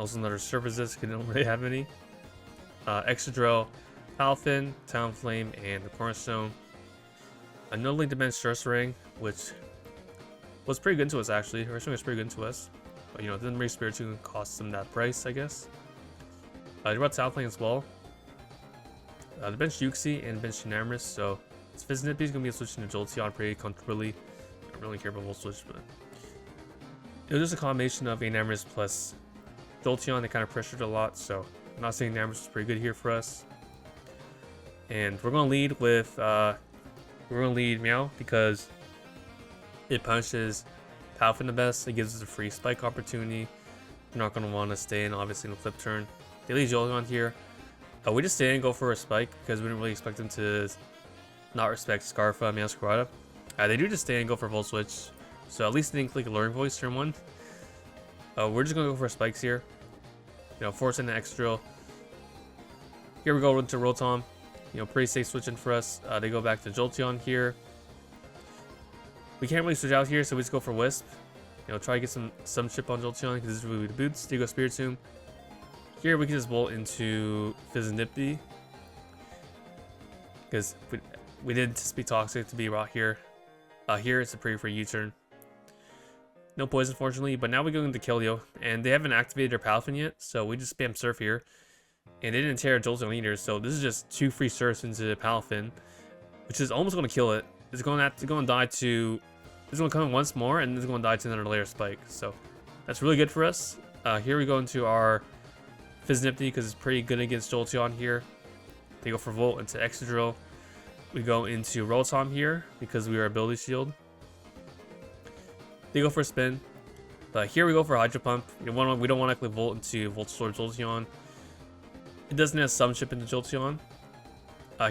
Also, another Surface Disc, they don't really have any. Excadrill, Palafin, Talonflame, and the Cornerstone. A No Link Dimension Ursaring, which was pretty good to us actually. Ursaring was pretty good to us. But you know, it didn't bring Spiritomb, cost them that price, I guess. They brought Talonflame as well. They benched Uxie and benched Enamorus, so Fizz is gonna be switching to Jolteon pretty comfortably. I don't really care about Volt Switch, but it was just a combination of Enamorus plus Jolteon that kind of pressured a lot. So I'm not saying Enamorus is pretty good here for us. And we're gonna lead with Meow because it punishes Palfin the best. It gives us a free spike opportunity. You're not gonna want to stay in obviously in the flip turn. They lead Jolteon here. We just stay and go for a spike because we didn't really expect them to not respect Scarfa and Meowscarada. They do just stay and go for Volt Switch, so at least they didn't click Alluring Voice turn 1. We're just gonna go for spikes here. You know, forcing the extra drill. Here we go into Rotom. You know, pretty safe switching for us. They go back to Jolteon here. We can't really switch out here, so we just go for Wisp. You know, try to get some chip on Jolteon because this is really the boots. They go Spiritomb. Here we can just bolt into Fizznipty because we did anticipate Toxic to be brought here. Here it's a pretty free U-turn. No poison, fortunately, but now we go into Keldeo, and they haven't activated their Palafin yet, so we just spam Surf here. And they didn't tear Jolteon leaders, so this is just 2 free Surfs into Palafin, which is almost going to kill it. It's going to die to... It's going to come in once more, and it's going to die to another layer spike. So that's really good for us. Here we go into our Fizznipty, because it's pretty good against Jolteon here. They go for Volt into Excadrill. We go into Rotom here, because we are Ability Shield. They go for a spin. But here we go for Hydro Pump. We don't want to click Volt into Volt Sword Jolteon. It doesn't have some chip into Jolteon.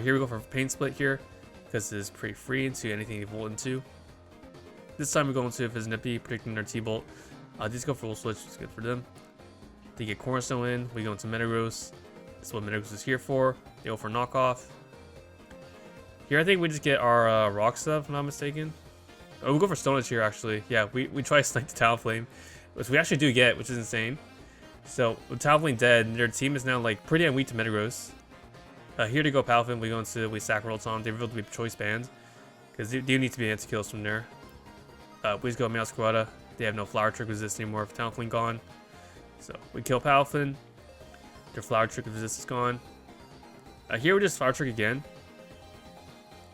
Here we go for Pain Split here, because it's pretty free into anything you Volt into. This time we go into Fizznipty, predicting their T-Bolt. These go for Volt Switch, which is good for them. They get Cornerstone in, we go into Metagross. That's what Metagross is here for. They go for Knockoff. Here I think we just get our Rock Stuff, if I'm not mistaken. Oh, we'll go for Stone Edge here actually. Yeah, we try to snipe the Talonflame, which we actually do get, which is insane. So with Talonflame dead, their team is now like pretty weak to Metagross. Here to go Palafin, we sack Rotom. They revealed to be choice banned because they do need to be anti-kills from there. We just go Meowscarada. They have no Flower Trick resist anymore with Talonflame gone. So we kill Palafin. Their Flower Trick resist is gone. Here we just Flower Trick again.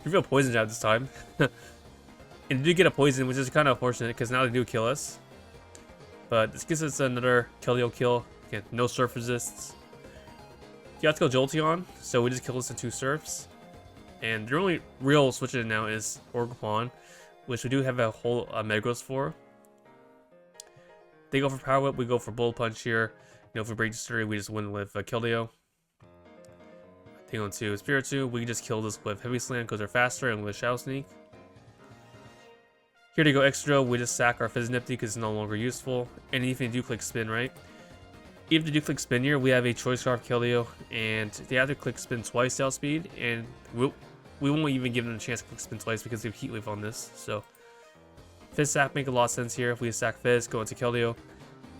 Reveal Poison Jab this time. And they do get a poison, which is kind of unfortunate because now they do kill us. But this gives us another Keldeo kill. Again, no Surf resists. You have to go Jolteon, so we just kill this in 2 Surfs. And the only real switch in now is Orgrimmon, which we do have a whole Metagross for. They go for Power Whip, we go for Bullet Punch here. You know, if we break the story, we just win with Keldeo. They go into Spiritomb, we can just kill this with Heavy Slam because they're faster and with Shadow Sneak. Here to go Extra, we just sack our Fizznipty because it's no longer useful. And if they do click Spin, right? If they do click Spin here, we have a Choice Scarf Keldeo, and they have to click Spin twice to outspeed, and we won't even give them a chance to click Spin twice because they have Heat Wave on this. So Fizz sack make a lot of sense here. If we sack Fizz, go into Keldeo,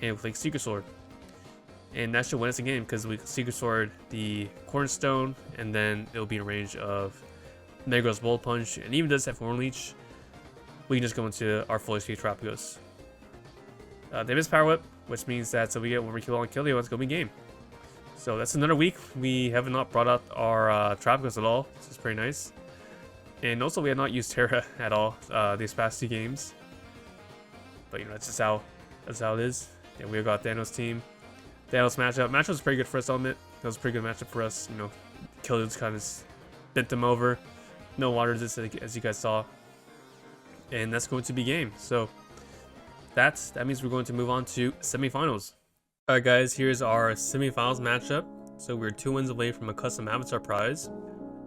and we click Secret Sword. And that should win us a game because we Secret Sword the Cornerstone, and then it'll be in range of Metagross Bullet Punch, and even does have Horn Leech. We can just go into our fully speed Trapagos. They miss Power Whip, which means that so we get 1 kill on Keldeo, it's going to be game. So that's another week. We have not brought out our Trapagos at all, which is pretty nice. And also we have not used Terra at all these past 2 games. But you know, that's how it is. And we got Thanos team. Thanos matchup. Matchup was pretty good for us, I'll admit. That was a pretty good matchup for us. You know, Keldeo kind of bent them over. No water resist, as you guys saw. And that's going to be game. So that means we're going to move on to semifinals. Alright guys, here's our semifinals matchup. So we're 2 wins away from a custom avatar prize.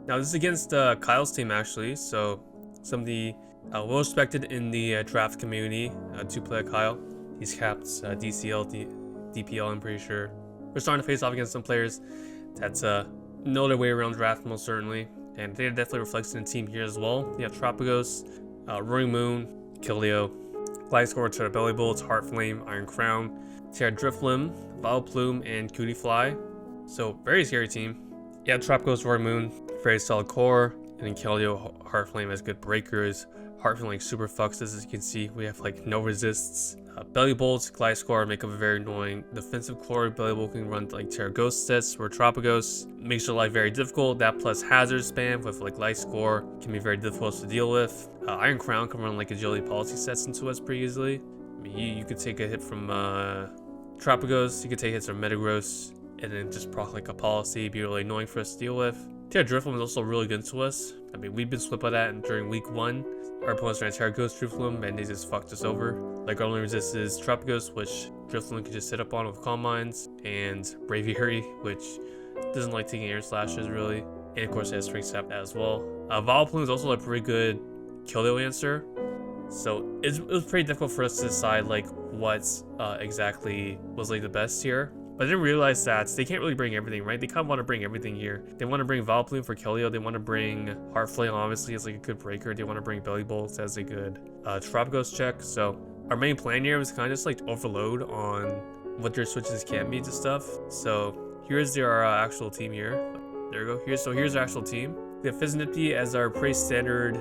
Now this is against Kyle's team actually. So some of the well respected in the draft community, 2-player Kyle. He's capped DCL, DPL, I'm pretty sure. We're starting to face off against some players that's know their way around draft most certainly. And they definitely reflects in the team here as well. You have Trapagos, Roaring Moon, Keldeo, Gliscor, Terra Belly Bullets, Heart Flame, Iron Crown, Terra Drifloon, Vileplume, and Cutiefly. So very scary team. Yeah, Trapagos, Roaring Moon, very solid core, and then Keldeo, Heart Flame has good breakers, Heartflame like super fucks this. As you can see, we have like no resists. Belly Bolts, Gliscor make up a very annoying defensive core. Belly Bolt can run like Terra Ghost sets or Tropicos. Makes your life very difficult. That plus hazard spam with like Gliscor can be very difficult to deal with. Iron Crown can run like agility policy sets into us pretty easily. I mean, you could take a hit from Tropicos, you could take hits from Metagross, and then just proc like a policy, be really annoying for us to deal with. Terra Drifloon is also really good to us. I mean, we've been swept by that during week 1. Our opponents ran Terra Ghost Drifloon, and they just fucked us over. Like, our only resist is Tropicos, which Drifloon can just sit up on with Calm Minds, and Braviary, which doesn't like taking air slashes really. And of course, it has String Sap as well. Vileplume is also a pretty good Keldeo answer. So it was pretty difficult for us to decide like what exactly was like the best here. But I didn't realize that they can't really bring everything, right? They kind of want to bring everything here. They want to bring Vileplume for Keldeo. They want to bring Heartflame, obviously, as like a good breaker. They want to bring Belly Bolts as a good Tropicos check. So our main plan here was kind of just like overload on what their switches can be to stuff. So here's their actual team here. There we go. Here's our actual team. We have Fizznifty as our pretty standard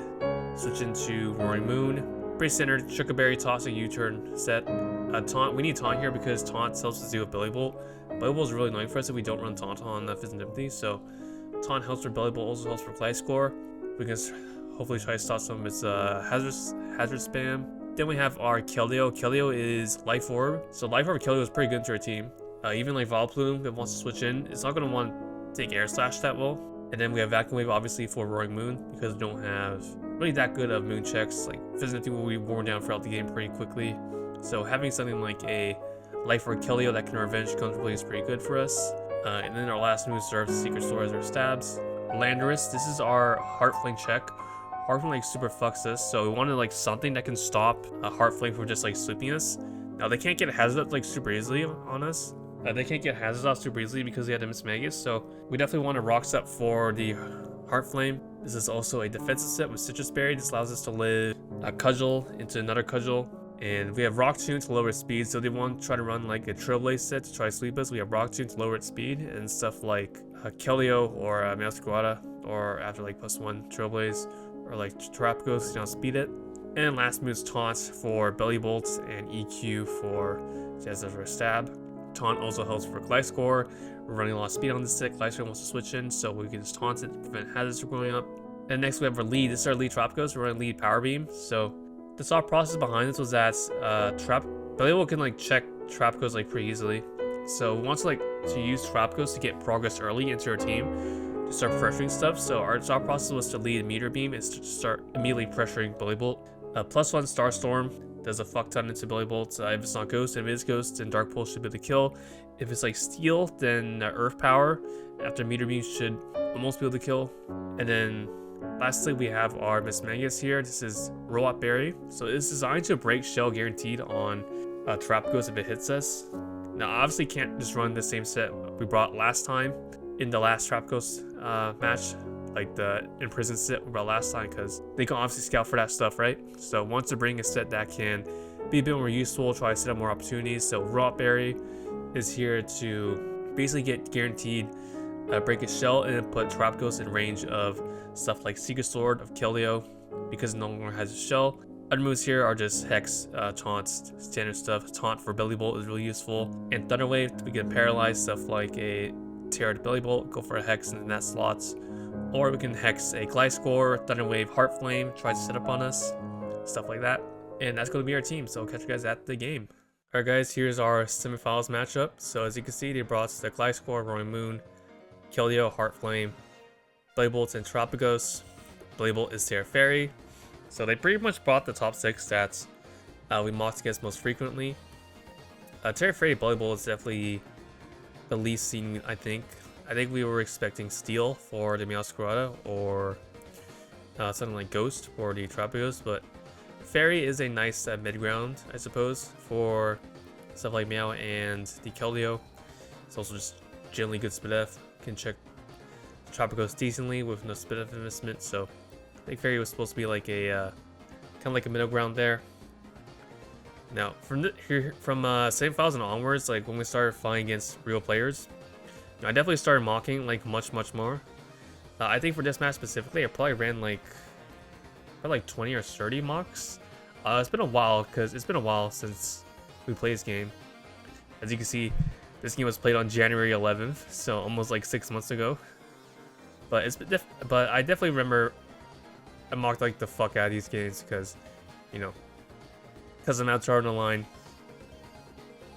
switch into Roaring Moon. Pretty standard Choco Berry, Toxic, U-turn set. Taunt, we need Taunt here because Taunt helps us deal with Belly Bolt. Belly Bolt is really annoying for us if we don't run Taunt on Fizznifty, so Taunt helps for Belly Bolt, also helps for Gliscor. We can hopefully try to stop some of its hazard spam. Then we have our Keldeo. Keldeo is Life Orb, so Life Orb Keldeo is pretty good to our team. Even like Vileplume, if it wants to switch in, it's not going to want to take Air Slash that well. And then we have Vacuum Wave, obviously, for Roaring Moon, because we don't have really that good of moon checks. Like, Fizznifty will be worn down throughout the game pretty quickly. So having something like a Life Orb Keldeo that can revenge comfortably is pretty good for us. And then our last move serves Secret Sword as our stabs. Landorus, this is our Heartflame check. Heartflame like super fucks this, so we wanted like something that can stop Heartflame from just like sweeping us. Now they can't get Hazard up like super easily on us. They can't get Hazard off super easily because they had to miss Magus, so we definitely want a Rock Step for the Heartflame. This is also a defensive set with Citrus Berry. This allows us to live a Cudgel into another Cudgel. And we have Rock Tomb to lower its speed, so they want to try to run like a Trailblaze set to try to sleep us. We have Rock Tomb to lower its speed, and stuff like Keldeo or Meowscarada, or after like +1 Trailblaze, or like Tropicos to speed it. And last move is Taunt for Belly Bolts, and EQ for Jazz for Stab. Taunt also helps for Gliscor. We're running a lot of speed on this set. Gliscor wants to switch in, so we can just taunt it to prevent hazards from going up. And next we have our lead. This is our lead Tropicos. We're running lead Power Beam. So the thought process behind this was that Belly Bolt can like check Tropicos like pretty easily. So we want to like use Tropicos to get progress early into our team to start pressuring stuff. So our thought process was to lead Meteor Beam and to start immediately pressuring Belly Bolt. +1 Starstorm does a fuck ton into Belly Bolt. If it's not Ghost, if it is Ghost, then Dark Pulse should be the kill. If it's like Steel, then Earth Power after Meteor Beam should almost be able to kill. And then lastly, we have our Mismagius here. This is Roll-Up Berry. So it's designed to break Shell guaranteed on Tropicos if it hits us. Now, obviously can't just run the same set we brought last time in the last Tropicos match, like the Imprisoned set we brought last time, because they can obviously scout for that stuff, right? So once to bring a set that can be a bit more useful, try to set up more opportunities. So Roll-Up Berry is here to basically get guaranteed break a shell and put Tropicos in range of stuff like Secret Sword of Keldeo because it no longer has a shell. Other moves here are just Hex, Taunts, standard stuff. Taunt for Belly Bolt is really useful. And Thunder Wave, we can paralyze stuff like a Terra to Belly Bolt, go for a Hex in that slots. Or we can Hex a Gliscor, Thunder Wave, Heart Flame, try to set up on us, stuff like that. And that's going to be our team, so I'll catch you guys at the game. Alright guys, here's our semifinals matchup. So as you can see, they brought the Gliscor, Roaring Moon, Keldeo, Heart Flame, Belly Bolt, and Tropicos. Belly Bolt is Terra Fairy. So they pretty much brought the top 6 stats we mocked against most frequently. Terra Fairy Belly Bolt is definitely the least seen, I think. I think we were expecting Steel for the Meowscarada or something like Ghost for the Tropicos, but Fairy is a nice mid-ground, I suppose, for stuff like Meow and the Keldeo. It's also just generally good SpDef. Can check Tropicos decently with no SpDef investment, so I think Fairy was supposed to be like a kind of like a middle ground there. Now from semifinals and onwards, like when we started flying against real players, I definitely started mocking like much more. I think for this match specifically, I probably ran like probably like 20 or 30 mocks. It's been a while because it's been a while since we played this game. As you can see, this game was played on January 11th, so almost like 6 months ago. But but I definitely remember I mocked like the fuck out of these games because, you know, because I'm out charging the line.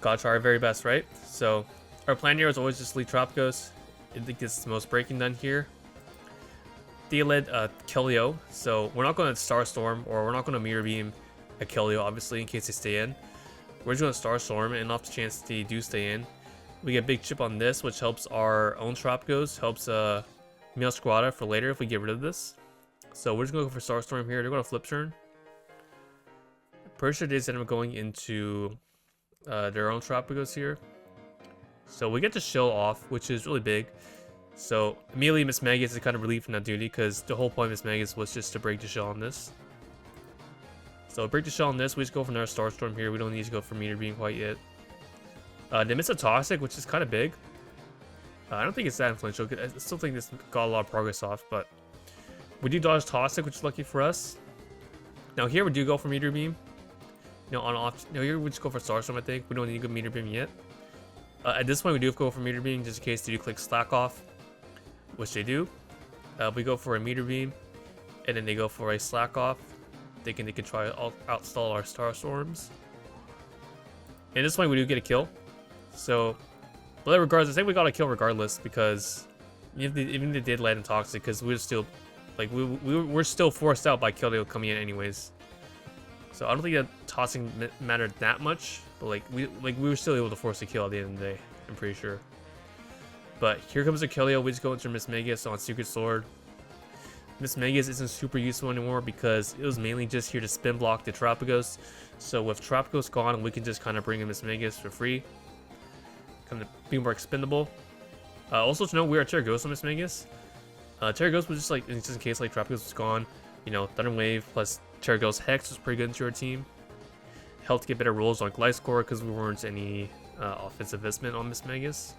Gotta try our very best, right? So our plan here is always just lead Tropicos. I think this is the most breaking done here. They led Keldeo, so we're not going to Starstorm or we're not going to Meteor Beam at Keldeo, obviously, in case they stay in. We're just going to Starstorm, and off the chance they do stay in, we get big chip on this, which helps our own Tropicos, helps Meowscarada for later if we get rid of this. So we're just going to go for Starstorm here. They're going to flip turn. Pretty sure they end up going into their own Tropicos here. So we get to Shell off, which is really big. So immediately Mismagius is kind of relieved from that duty because the whole point of Mismagius was just to break the shell on this. So break the shell on this, we just go for another Starstorm here. We don't need to go for Meteor Beam quite yet. They miss a Toxic, which is kind of big. I don't think it's that influential. I still think this got a lot of progress off, but we do dodge Toxic, which is lucky for us. Now here we do go for Meteor Beam. You know, on off. No, here we just go for Starstorm. I think we don't need to go Meteor Beam yet. At this point, we do go for Meteor Beam just in case they do click Slack off, which they do. We go for a Meteor Beam, and then they go for a Slack off. Thinking they can try to outstall our Starstorms. And this point, we do get a kill. So, but regardless, I think we got a kill regardless because even if they did land in Toxic, because we're still like we're still forced out by Keldeo coming in anyways. So I don't think that tossing mattered that much, but like we were still able to force a kill at the end of the day. I'm pretty sure. But here comes a Keldeo. We just go into Mismagius on Secret Sword. Mismagius isn't super useful anymore because it was mainly just here to spin block the Tropicos. So with Tropicos gone, we can just kind of bring in Mismagius for free. Kind of be more expendable. Also to know, we are Terragosa on Mismagius. Terragosa was just like, just in case like Tropicos was gone, you know, Thunder Wave plus Terragosa Hex was pretty good into our team. Helped get better rolls on Gliscor because we weren't any offensive investment on Mismagius.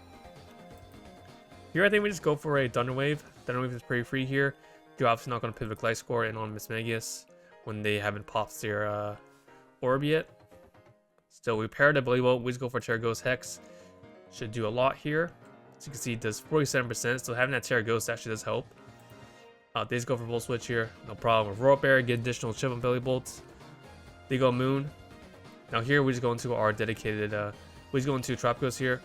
Here I think we just go for a Thunder Wave. Thunder Wave is pretty free here. You're obviously not going to pivot Gliscor in on Mismagius when they haven't popped their orb yet. So we pair the Belly Bolt, we just go for Terragosa Hex. Should do a lot here. As you can see, it does 47%, so having that Terragosa actually does help. They just go for Volt Switch here, no problem. With Roar Bear, get additional chip on Belly Bolts. They go Moon. Now here we just go into our dedicated, we just go into Tropicos here.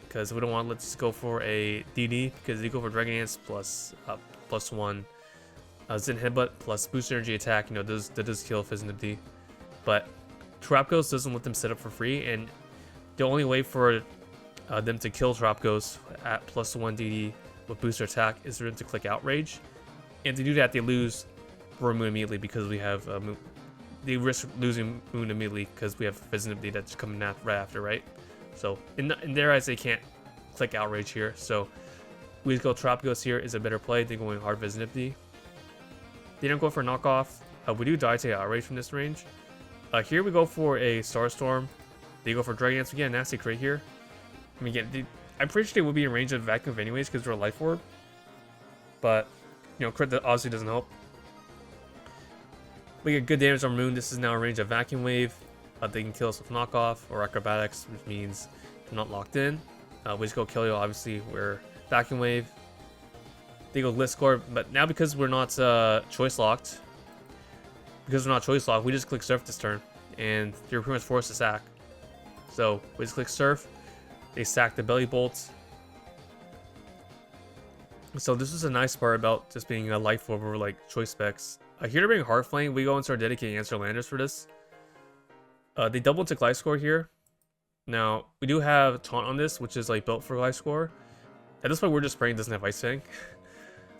Because we don't want to let's go for a DD, because they go for Dragon Dance plus +1 Zen Headbutt plus boost energy attack, you know, that does kill Fizznip. But Tropicos doesn't let them set up for free, and the only way for them to kill Tropicos at +1 DD with booster attack is for them to click Outrage. And to do that, they lose Roar Moon immediately because we have Moon. They risk losing Moon immediately because we have Fizznip that's coming right after, right? So in their eyes, they can't click Outrage here. So we just go Tropicos here is a better play than going hard Fizznip. They don't go for knockoff. We do die to Outrage from this range. Here we go for a Starstorm. They go for Dragon Dance. We get a nasty crit here. I mean, again, I'm pretty sure they would be in range of Vacuum anyways because they're a Life Orb. But, you know, crit that obviously doesn't help. We get good damage on Moon. This is now in range of Vacuum Wave. They can kill us with knockoff or acrobatics, which means they're not locked in. We just go Keldeo, obviously, we're Vacuum Wave. They go Gliscor, but now because we're not choice locked, we just click Surf this turn, and you're pretty much forced to sack. So we just click Surf, they sack the Belly Bolt. So this is a nice part about just being a Life Orb over like choice specs. Here to bring Heart Flame, we go into our dedicated Answer Landers for this. They double into Gliscor here. Now, we do have Taunt on this, which is like built for Gliscor. At this point, we're just praying it doesn't have Ice Fang.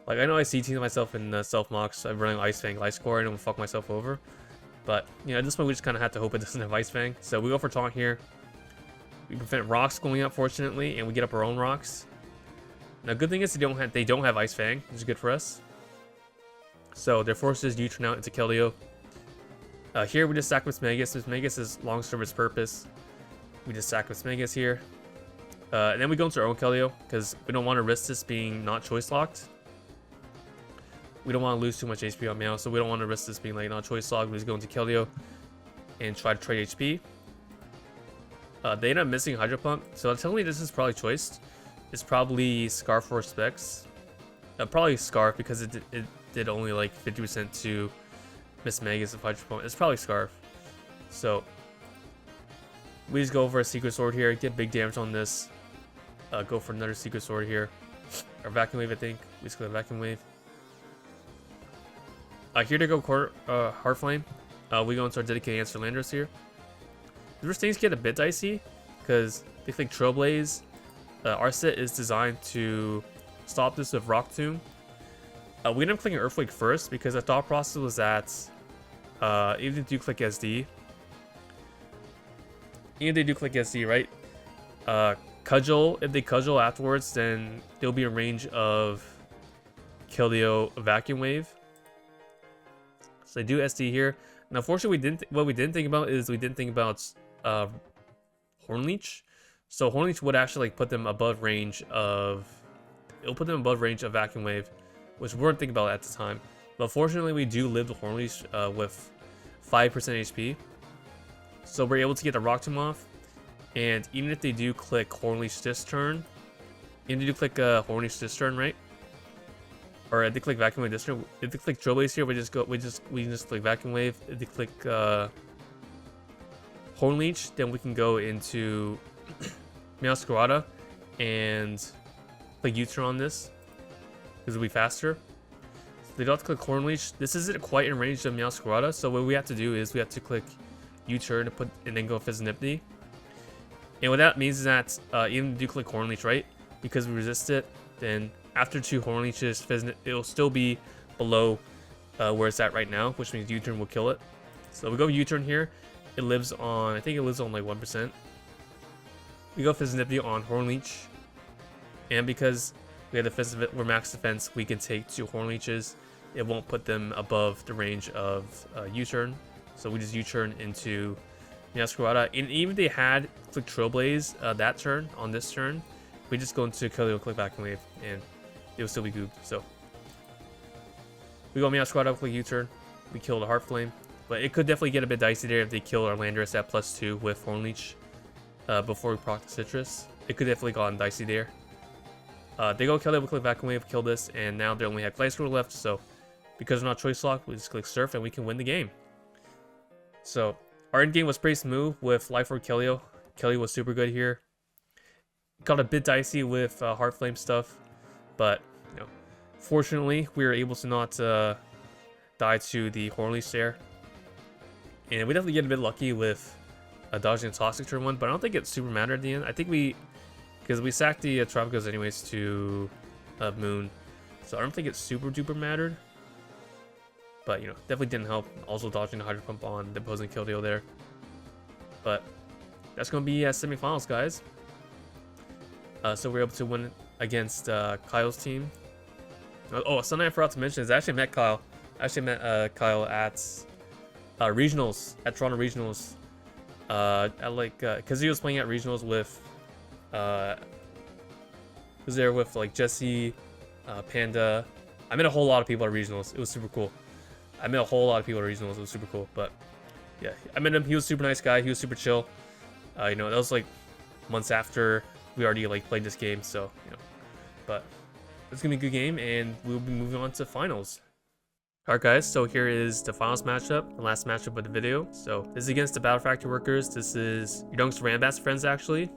Like, I know I CT'd myself in self-mocks. I'm running Ice Fang Gliscor and I'm gonna fuck myself over. But, you know, at this point, we just kind of have to hope it doesn't have Ice Fang. So we go for Taunt here. We prevent rocks going up, fortunately, and we get up our own rocks. Now, good thing is they don't have Ice Fang, which is good for us. So their forces do turn out into Keldeo. Here we just sack Mismagius. Mismagius is long serve its purpose. We just sack Mismagius here. And then we go into our own Keldeo because we don't want to risk this being not choice locked. We don't want to lose too much HP on Meow, so we don't want to risk this being like not choice log. We just go into Keldeo and try to trade HP. They end up missing Hydro Pump, so telling me this is probably choiced. It's probably Scarf or Specs. Probably Scarf because it did only like 50% to Mismagius of Hydro Pump. It's probably Scarf. So we just go for a Secret Sword here, get big damage on this. Go for another Secret Sword here. Or Vacuum Wave, I think. We just go to Vacuum Wave. Here to go Heart Flame. We go into our dedicated answer Landorus here. These things get a bit dicey because they think Trailblaze. Our set is designed to stop this with Rock Tomb. We ended up clicking Earthquake first because the thought process was that even if you do click SD, right? Cudgel, if they Cudgel afterwards, then there'll be a range of Keldeo Vacuum Wave. So they do SD here. Now, unfortunately, what we didn't think about is we didn't think about Horn Leech. So Horn Leech would actually like put them above range of. It'll put them above range of Vacuum Wave, which we weren't thinking about at the time. But fortunately, we do live the Horn Leech with 5% HP, so we're able to get the Rock Tomb off. And even if they do click Horn Leech this turn, even if they do click Horn Leech this turn, right? Or if they click Vacuum Wave this turn, if they click Trailblaze here, we just click Vacuum Wave. If they click Horn Leech, then we can go into Meowscarada and click U-turn on this because it'll be faster. So they don't have to click Horn Leech. This isn't quite in range of Meowscarada, so what we have to do is we have to click U-turn and then go Fizzanipity. And what that means is that even if you click Horn Leech, right, because we resist it, then after 2 Horn Leeches, it'll still be below where it's at right now, which means U-turn will kill it. So we go U-turn here. It lives on, I think it lives on like 1%. We go Fizzanipity on Horn Leech. And because we have we're max defense, we can take 2 Horn Leeches. It won't put them above the range of U-turn. So we just U-turn into Meowscarada. And even if they had click Trailblaze that turn, on this turn, we just go into Keldeo, click Vacuum Wave, and it will still be gooped. So we go Meowscarada, click U-turn. We kill the Heart Flame. But it could definitely get a bit dicey there if they kill our Landorus at +2 with Horn Leech before we proc the Citrus. It could definitely go on dicey there. They go Keldeo, we click Vacuum Wave, kill this, and now they only have Gliscor left, so because we're not choice lock, we just click Surf and we can win the game. So our end game was pretty smooth with Life Orb Keldeo. Keldeo was super good here. Got a bit dicey with Heart Flame stuff, but you know, fortunately we were able to not die to the Horn Leech there. And we definitely get a bit lucky with dodging a Toxic turn 1, but I don't think it super mattered at the end. I think because we sacked the Tropicals anyways to Moon, so I don't think it super duper mattered. But you know, definitely didn't help. Also dodging the Hydro Pump on the opposing Keldeo there. But that's gonna be semifinals, guys. So we're able to win against Kyle's team. Oh, something I forgot to mention is I actually met Kyle. I actually met Kyle at regionals, at Toronto regionals. At like, cause he was playing at regionals with, was there with like Jesse, Panda. I met a whole lot of people at regionals. It was super cool. I met a whole lot of people at regionals. It was super cool. But yeah, I met him. He was a super nice guy. He was super chill. You know, that was like months after we already like played this game. So you know, but it's gonna be a good game, and we'll be moving on to finals. Alright guys, so here is the finals matchup, the last matchup of the video. So this is against the Battle Factory workers. This is your Dunks Rambats friends actually.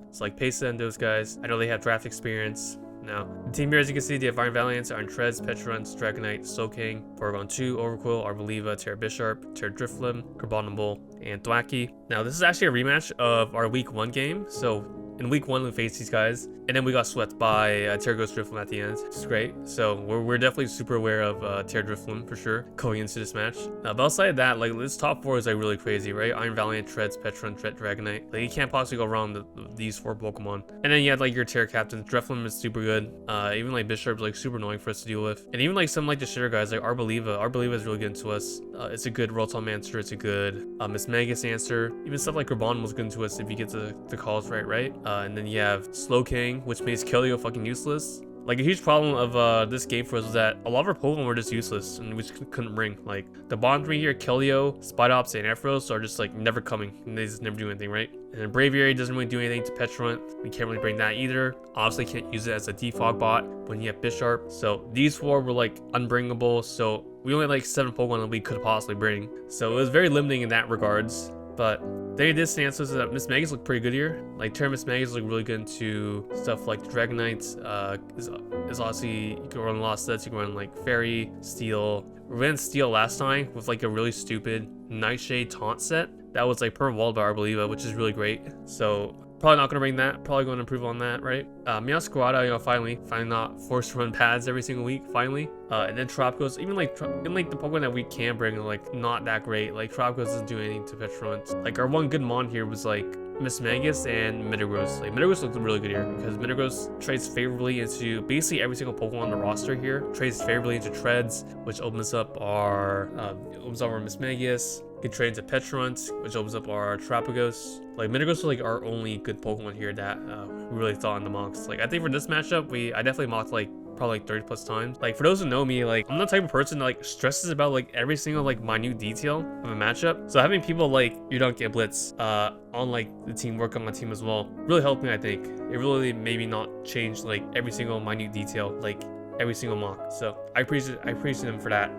It's like Pesa and those guys. I know they have draft experience. Now, the team here, as you can see, the Iron Valiants are in Treads, Petruns, Dragonite, Slowking, Porygon 2, Overqwil, Arboliva, Terra Bisharp, Terra Drifloon, Carbonable, and Thwackey. Now, this is actually a rematch of our Week 1 game. So in Week 1, we faced these guys, and then we got swept by Terra Ghost Drifloon at the end, which is great. So we're definitely super aware of Terra Drifloon for sure going into this match. But outside of that, like this top 4 is like really crazy, right? Iron Valiant, Treads, Petrun, Dragonite. Like you can't possibly go wrong with these 4 Pokemon. And then you had like your Terra Captains. Drifloon is super good. Even like Bisharp's like super annoying for us to deal with. And even like some like the shitter guys like Arboliva. Arboliva is really good to us. It's a good Rotom answer. It's a good Mismagius answer. Even stuff like Carbon was good to us if you get the calls right? And then you have Slowking, which makes Keldeo fucking useless. Like a huge problem of this game for us was that a lot of our Pokemon were just useless and we just couldn't bring. Like the bottom three here, Keldeo, Spidops, and Ampharos are just like never coming and they just never do anything, right? And then Braviary doesn't really do anything to Petulant. We can't really bring that either. Obviously can't use it as a defog bot when you have Bisharp. So these four were like unbringable. So we only had like 7 Pokemon that we could possibly bring. So it was very limiting in that regards. But they did stance was that Mismagius looked pretty good here. Like Terra Mismagius looked really good into stuff like Dragonites. Is obviously you can run a lot of sets. You can run like Fairy, Steel. We ran Steel last time with like a really stupid Nightshade taunt set that was like per walled by Arboliva, which is really great. So probably not gonna bring that. Probably going to improve on that, right? Meowscarada, you know, finally not forced to run pads every single week, finally. And then Tropicos, even like the Pokemon that we can bring are like not that great. Like Tropicos doesn't do anything to Petulant. Like our one good mon here was like Mismagius and Metagross. Like Metagross looked really good here because Metagross trades favorably into basically every single Pokemon on the roster here. Trades favorably into Treads, which opens up our Mismagius. Can trade into Petulant, which opens up our Tropicos. Like Metagross was like our only good Pokemon here that we really thought in the mocks. Like I think for this matchup, I definitely mocked like probably like 30 plus times. Like for those who know me, like I'm the type of person that like stresses about like every single like minute detail of a matchup. So having people like you don't get blitz on like the team work on my team as well really helped me. I think it really made me not change like every single minute detail like every single mock. So I appreciate them for that.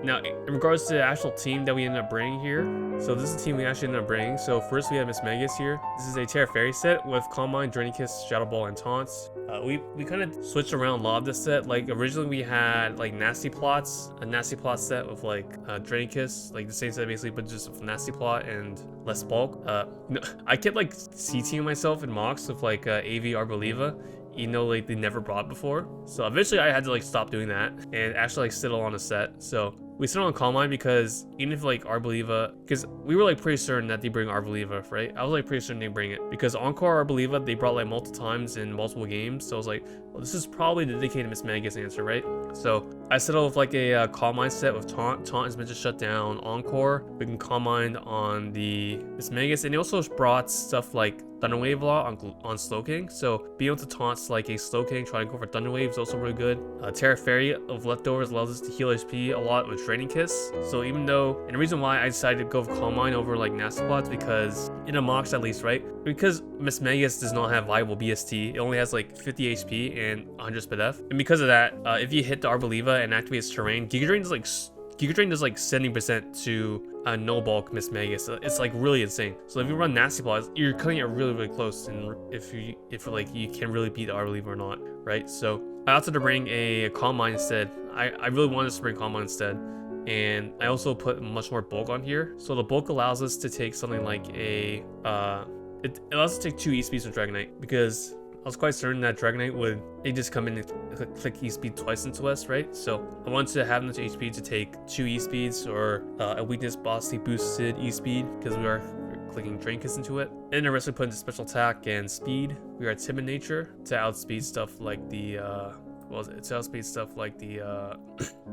Now in regards to the actual team that we ended up bringing here, so this is the team we actually ended up bringing. So first we have Mismagius here. This is a Terra Fairy set with Calm Mind, Drainy Kiss, Shadow Ball, and Taunts. We kind of switched around a lot of this set. Like originally we had like Nasty Plots, a Nasty Plot set with like Drainy Kiss, like the same set basically, but just with Nasty Plot and less bulk. No, I kept like CTing myself in mocks with like AV Arboliva, even though like they never brought before. So eventually I had to like stop doing that and actually like settle on a set. So we settled on Calm Mind because even if like Arboliva, because we were like pretty certain that they bring Arboliva, right? I was like pretty certain they bring it because Encore Arboliva they brought like multiple times in multiple games. So I was like, well, this is probably the dedicated Mismagius answer, right? So I settled with like a Calm Mind set with Taunt. Taunt is meant to shut down Encore. We can Calm Mind on the Mismagius, and they also brought stuff like Thunderwave a lot on Slowking. So being able to taunt like a Slowking, trying to go for Thunderwave is also really good. Terra Fairy of Leftovers allows us to heal HP a lot with Draining Kiss. So even though, and the reason why I decided to go with Calm Mind over like Nasty Plots because in a mocks at least, right? Because Mismagius does not have viable BST. It only has like 50 HP and 100 speed F. And because of that, if you hit the Arboliva and activate its terrain, Giga Drain does like 70% to no bulk Mismagius. It's like really insane. So if you run Nasty Plots, you're cutting it really close, and if like you can really beat the Arboliva or not, right? So I opted to bring a Calm Mind instead. I really wanted to bring Calm Mind instead, and I also put much more bulk on here. So the bulk allows us to take something like a it allows us to take 2 E-Speeds with Dragonite because I was quite certain that Dragonite would just come in and click E-Speed twice into us, right? So I wanted to have enough HP to take 2 E-Speeds or a weakness bossy boosted E-Speed because we are clicking Drain Kiss into it. And the rest we put into special attack and speed. We are timid nature to outspeed stuff like the to outspeed stuff like the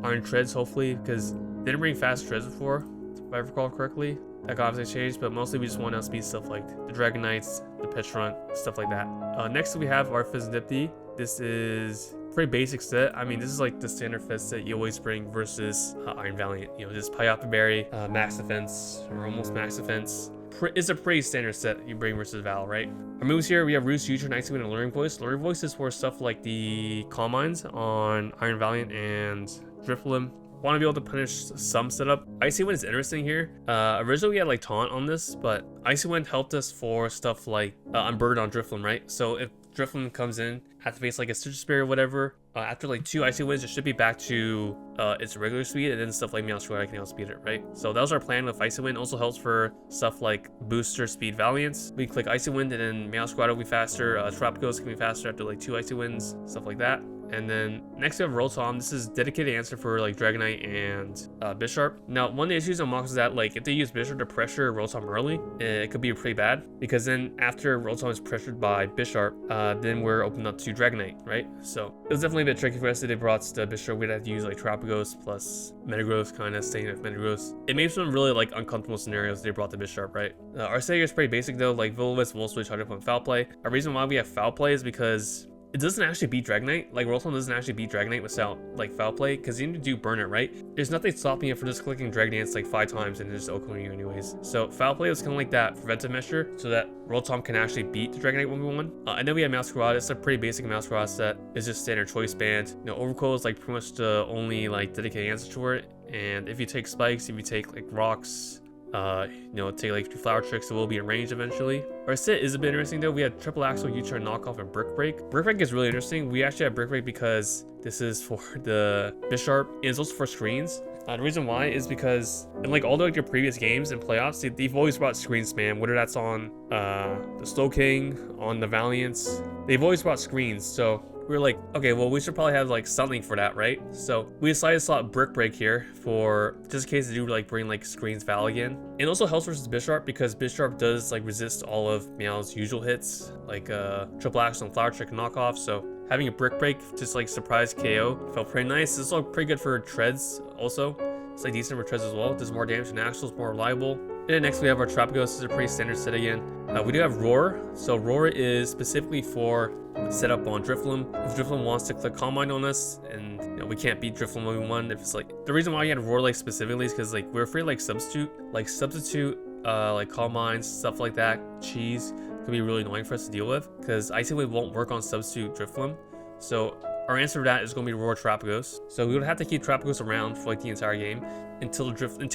Iron Treads, hopefully, because they didn't bring fast Treads before, if I recall correctly. That got obviously changed, but mostly we just want to outspeed stuff like the Dragonites, the Petulant, stuff like that. Next we have our Fizzidipti. This is pretty basic set. I mean, this is like the standard Fizz set you always bring versus Iron Valiant. You know, just Pyopia Berry, max defense, or almost max defense. It's a pretty standard set you bring versus Val, right? Our moves here, we have Roost, Future, Icy Wind, and Luring Voice. Luring Voice is for stuff like the Calm Minds on Iron Valiant and Drifloon. Want to be able to punish some setup. Icy Wind is interesting here. Originally we had like Taunt on this, but Icy Wind helped us for stuff like Unburden on Drifloon, right? So if Drifloon comes in, activates like a Stitcher Spear or whatever, after like 2 Icy Winds, it should be back to its regular speed, and then stuff like Meowscarada can outspeed it, right? So that was our plan with Icy Wind. Also helps for stuff like Booster Speed Valiants. We click Icy Wind, and then Meowscarada will be faster. Tropicos can be faster after like 2 Icy Winds, stuff like that. And then next we have Rotom. This is dedicated answer for like Dragonite and Bisharp. Now, one of the issues on mocks is that like if they use Bisharp to pressure Rotom early, it could be pretty bad because then after Rotom is pressured by Bisharp, then we're open up to Dragonite, right? So it was definitely a bit tricky for us that they brought the Bisharp. We'd have to use like Tropicos plus Metagross, kind of staying with Metagross. It made some really like uncomfortable scenarios they brought the Bisharp, right? Our Sega is pretty basic though, like Will-O-Wisp, Volt Switch, 100 Foul Play. A reason why we have Foul Play is because it doesn't actually beat Dragonite. Like, Rotom doesn't actually beat Dragonite without, like, Foul Play, because you need to do Burn It, right? There's nothing stopping it from just clicking Dragon Dance, like, 5 times and just OHKOing you anyways. So, Foul Play was kind of like that preventive measure, so that Rotom can actually beat the Dragonite 1v1. And then we have Masquerade. It's a pretty basic Masquerade set. It's just standard Choice Band. You know, Overcoil is, like, pretty much the only, like, dedicated answer to it. And if you take Spikes, if you take, like, Rocks, you know, take like 2 Flower Tricks, it will be in range eventually. Our set is a bit interesting though. We have Triple Axle, U-Turn, Knockoff, and Brick Break. Brick Break is really interesting. We actually have Brick Break because this is for the Bisharp and it's also for screens. The reason why is because in like all the, like, your previous games and playoffs, they've always brought screen spam, whether that's on the Slowking, on the Valiants. They've always brought screens, so we were like, okay, well, we should probably have like something for that, right? So we decided to slot Brick Break here for just in case they do like bring like screens Val again. It also helps versus Bisharp because Bisharp does like resist all of Meow's usual hits, like Triple Action and Flower Trick and Knockoff. So having a Brick Break just like surprise KO felt pretty nice. It's also pretty good for treads also. It's like decent for treads as well. Does more damage than actuals, more reliable. And then next we have our Trapagos. This is a pretty standard set again. We do have Roar. So Roar is specifically for setup on Drifloon. If Drifloon wants to click Calm Mind on us, and you know, we can't beat Drifloon 1v1, if it's like the reason why you had Roar like specifically is because like we're afraid like substitute like Calm Minds, stuff like that, cheese could be really annoying for us to deal with because I simply won't work on substitute Drifloon. So our answer to that is going to be Roar Trapagos. So we would have to keep Trapagos around for like the entire game until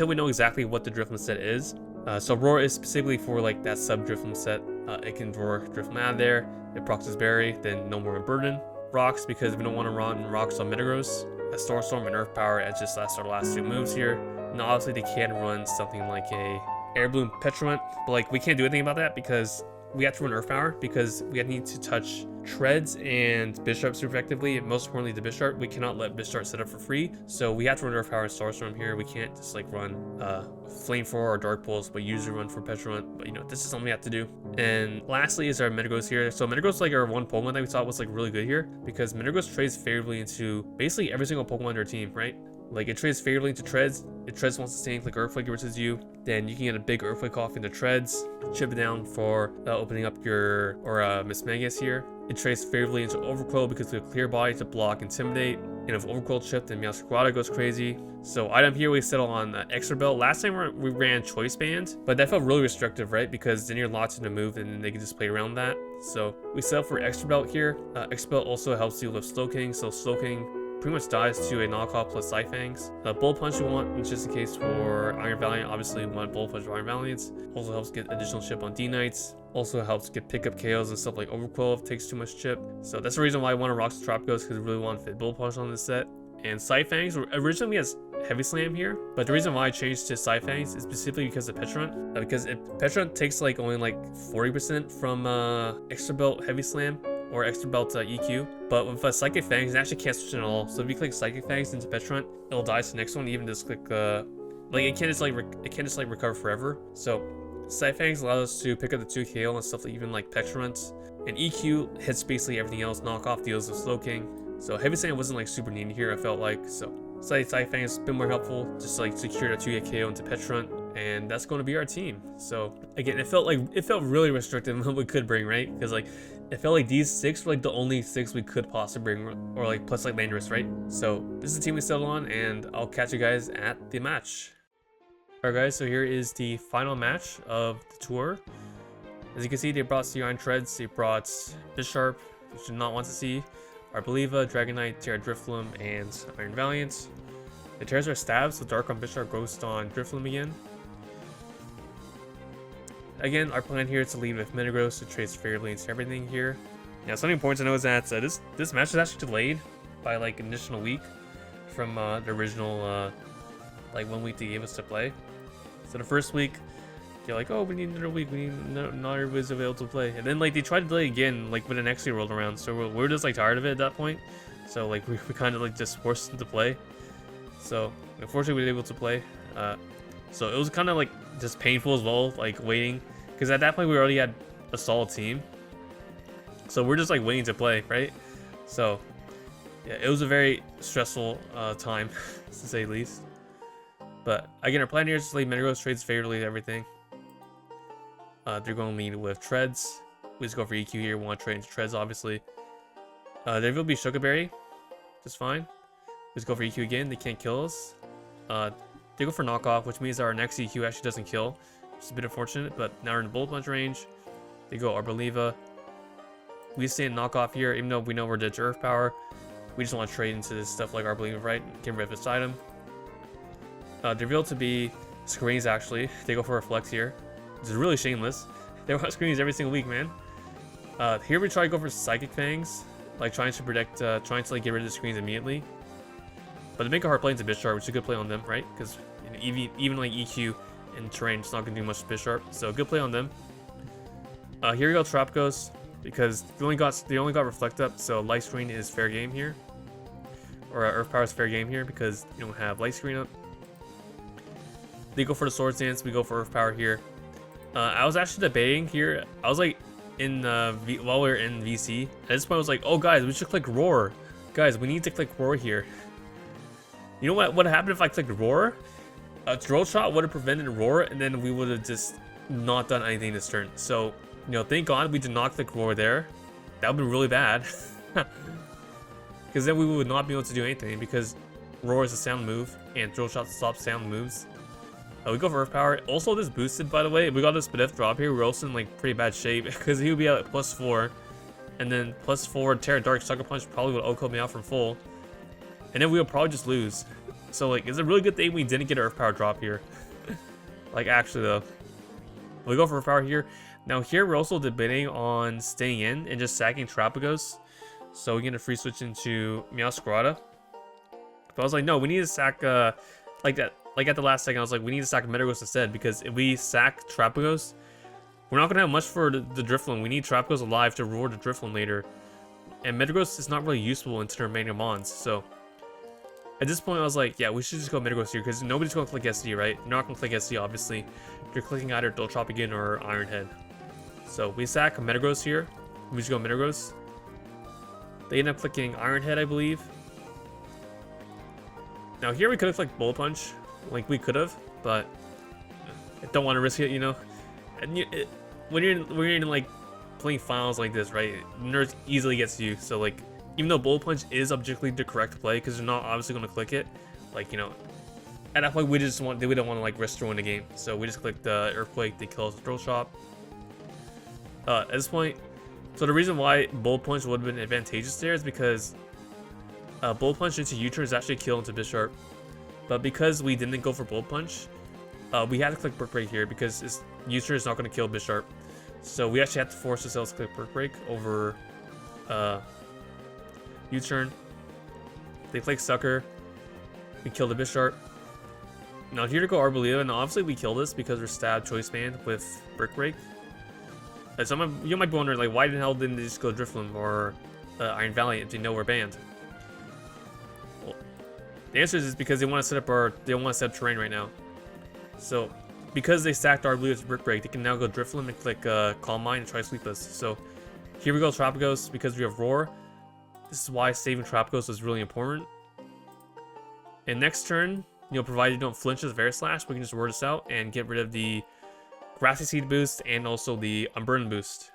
we know exactly what the Drifloon set is. So Roar is specifically for like that sub Drifloon set. It can Roar Drifloon out of there. It procs his Berry, then no more Burden. Rocks because we don't want to run Rocks on Metagross. Storm Storm and Earth Power as just our last 2 moves here. And obviously they can run something like a Air Balloon Petulant, but like we can't do anything about that because we have to run Earth Power because we need to touch Treads and Bisharp super effectively, and most importantly the Bisharp. We cannot let Bisharp set up for free, so we have to run Earth Power and Starstorm here. We can't just like run Flame Thrower or Dark Pulse, but usually run for Petulant. But you know, this is something we have to do. And lastly is our Metagross here. So Metagross is like our one Pokemon that we thought was like really good here because Metagross trades favorably into basically every single Pokemon on your team, right? Like it trades favorably into Treads. If Treads wants to stay like Earthquake versus you, then you can get a big Earthquake off into Treads, chip it down for opening up your Miss Megas here. It trades favorably into Overcoil because we have Clear Body to block Intimidate. And if Overcoil chipped, then Meowscarada goes crazy. So item here we settle on Extra Belt. Last time we ran Choice Band, but that felt really restrictive, right? Because then you're locked into move and they can just play around that. So we settle for Extra Belt here. Extra Belt also helps you lift Slowking. So Slowking pretty much dies to a knockoff plus Scythangs. Bullet Punch we want just in case for Iron Valiant. Obviously we want Bullet Punch for Iron Valiants. Also helps get additional chip on D-Knights. Also helps get pickup KOs and stuff like Overcoil if it takes too much chip. So that's the reason why I want to Rocks with Trapagos because we really want to fit Bullet Punch on this set. And Scythangs originally has Heavy Slam here, but the reason why I changed to Scythangs is specifically because of Petulant. Because Petulant takes like only like 40% from Extra Belt Heavy Slam or Extra Belt EQ, but with Psychic Fangs it actually can't switch at all. So if you click Psychic Fangs into Petulant, it'll die to the next one. Even just click like it can't just like recover forever. So Scythangs allows us to pick up the 2 KO and stuff like even like Petulant, and EQ hits basically everything else. Knockoff deals with Slowking. So Heavy Slam wasn't like super needed here, I felt like. So Scythangs has been more helpful, just like secure a 2 KO into Petulant, and that's going to be our team. So again, it felt really restrictive what we could bring, right? Because like it felt like these 6 were like the only 6 we could possibly bring, or like plus like Landorus, right? So this is the team we settled on, and I'll catch you guys at the match. Alright guys, so here is the final match of the tour. As you can see, they brought Sea Iron Treads, they brought Bisharp, which you did not want to see, Arboliva, Dragonite, Terra Drifloon, and Iron Valiant. The Terras are stabs, so Dark on Bisharp, Ghost on Drifloon again. Again, our plan here is to lead with Metagross to trade fairly into everything here. Now, something important to know is that this match is actually delayed by like an additional week from the original like 1 week they gave us to play. So the first week, they're like, oh, we need another week. Not everybody's available to play. And then like they tried to delay again, like when the next week rolled around. So we're just like tired of it at that point. So like we kind of like just forced them to play. So unfortunately, we were able to play. So it was kind of like just painful as well, like waiting, because at that point we already had a solid team. So we're just like waiting to play, right? So yeah, it was a very stressful time, to say the least. But again, our plan here is to lead Metagross, trades favorably to everything. They're going to lead with Treads. We just go for EQ here. We want to trade into Treads, obviously. There will be Sugar Berry, just fine. Just go for EQ again, they can't kill us. They go for knockoff, which means our next EQ actually doesn't kill. It's a bit unfortunate, but now we're in the Bullet Punch range. They go Arboliva. We stay in knockoff here, even though we know we're dead to Earth Power. We just want to trade into this stuff like Arboliva, right? Get rid of this item. They reveal to be Screens, actually. They go for Reflect here. This is really shameless. They want Screens every single week, man. Here we try to go for Psychic Fangs. Like trying to protect, trying to like get rid of the Screens immediately. But they make a hard play into Bisharp, which is a good play on them, right? Because you know, even like EQ and terrain, it's not going to do much to Bisharp. So good play on them. Here we go, Trap Ghost, because they only got Reflect up, so Light Screen is fair game here. Or Earth Power is fair game here because you don't have Light Screen up. They go for the Swords Dance, we go for Earth Power here. I was actually debating here. I was like while we were in VC. At this point I was like, oh guys, we should click Roar. Guys, we need to click Roar here. You know what would happen if I clicked Roar? A Drill Shot would have prevented Roar, and then we would have just not done anything this turn. So, you know, thank God we did not click Roar there. That would be really bad. Because then we would not be able to do anything, because Roar is a sound move, and Drill Shot stops sound moves. We go for Earth Power. Also, this boosted, by the way. If we got this Spadef drop here, we're also in like pretty bad shape, because he would be at like, +4. And then +4 Terra Dark Sucker Punch probably would OHKO me out from full. And then we would probably just lose. So like, it's a really good thing we didn't get an Earth Power drop here. Like actually though. We go for Earth Power here. Now here we're also debating on staying in and just sacking Terapagos. So we're gonna free switch into Meowscarada. But I was like, no, we need to sack like that. Like at the last second, I was like, we need to sack Metagross instead, because if we sack Terapagos, we're not gonna have much for the Drifloon. We need Terapagos alive to reward the Drifloon later. And Metagross is not really useful into their Mega Mons, so at this point, I was like, yeah, we should just go Metagross here, because nobody's going to click SD, right? You're not going to click SD, obviously. You're clicking either Doltrop again or Iron Head. So we sack Metagross here. We just go Metagross. They end up clicking Iron Head, I believe. Now here we could have clicked Bullet Punch. Like, we could have, but I don't want to risk it, you know? And when you're in, like, playing finals like this, right? Nerds easily gets you, so, like, even though Bullet Punch is objectively the correct play, because they're not obviously going to click it, like, you know, at that point we don't want to like risk throwing the game, so we just click the Earthquake. They kill us with Drill Shot. At this point, so the reason why Bullet Punch would have been advantageous there is because Bullet Punch into U-turn is actually a kill into Bisharp, but because we didn't go for Bullet Punch, we had to click Brick Break here because U-turn is not going to kill Bisharp, so we actually have to force ourselves to click Brick Break over U-turn. They click Sucker. We kill the Bisharp. Now here to go Arboliva, and obviously we kill this because we're Stab Choice Band with Brick Break. So you might be wondering, like, why the hell didn't they just go Drifloon or Iron Valiant if they know we're banned? Well, the answer is because they want to set up terrain right now. So because they stacked Arboliva with Brick Break, they can now go Drifloon and click Calm Mind and try to sweep us. So here we go Terapagos because we have Roar. This is why saving Terapagos was really important. And next turn, you know, provided you don't flinch with Air Slash, we can just word this out and get rid of the Grassy Seed boost and also the Unburden boost.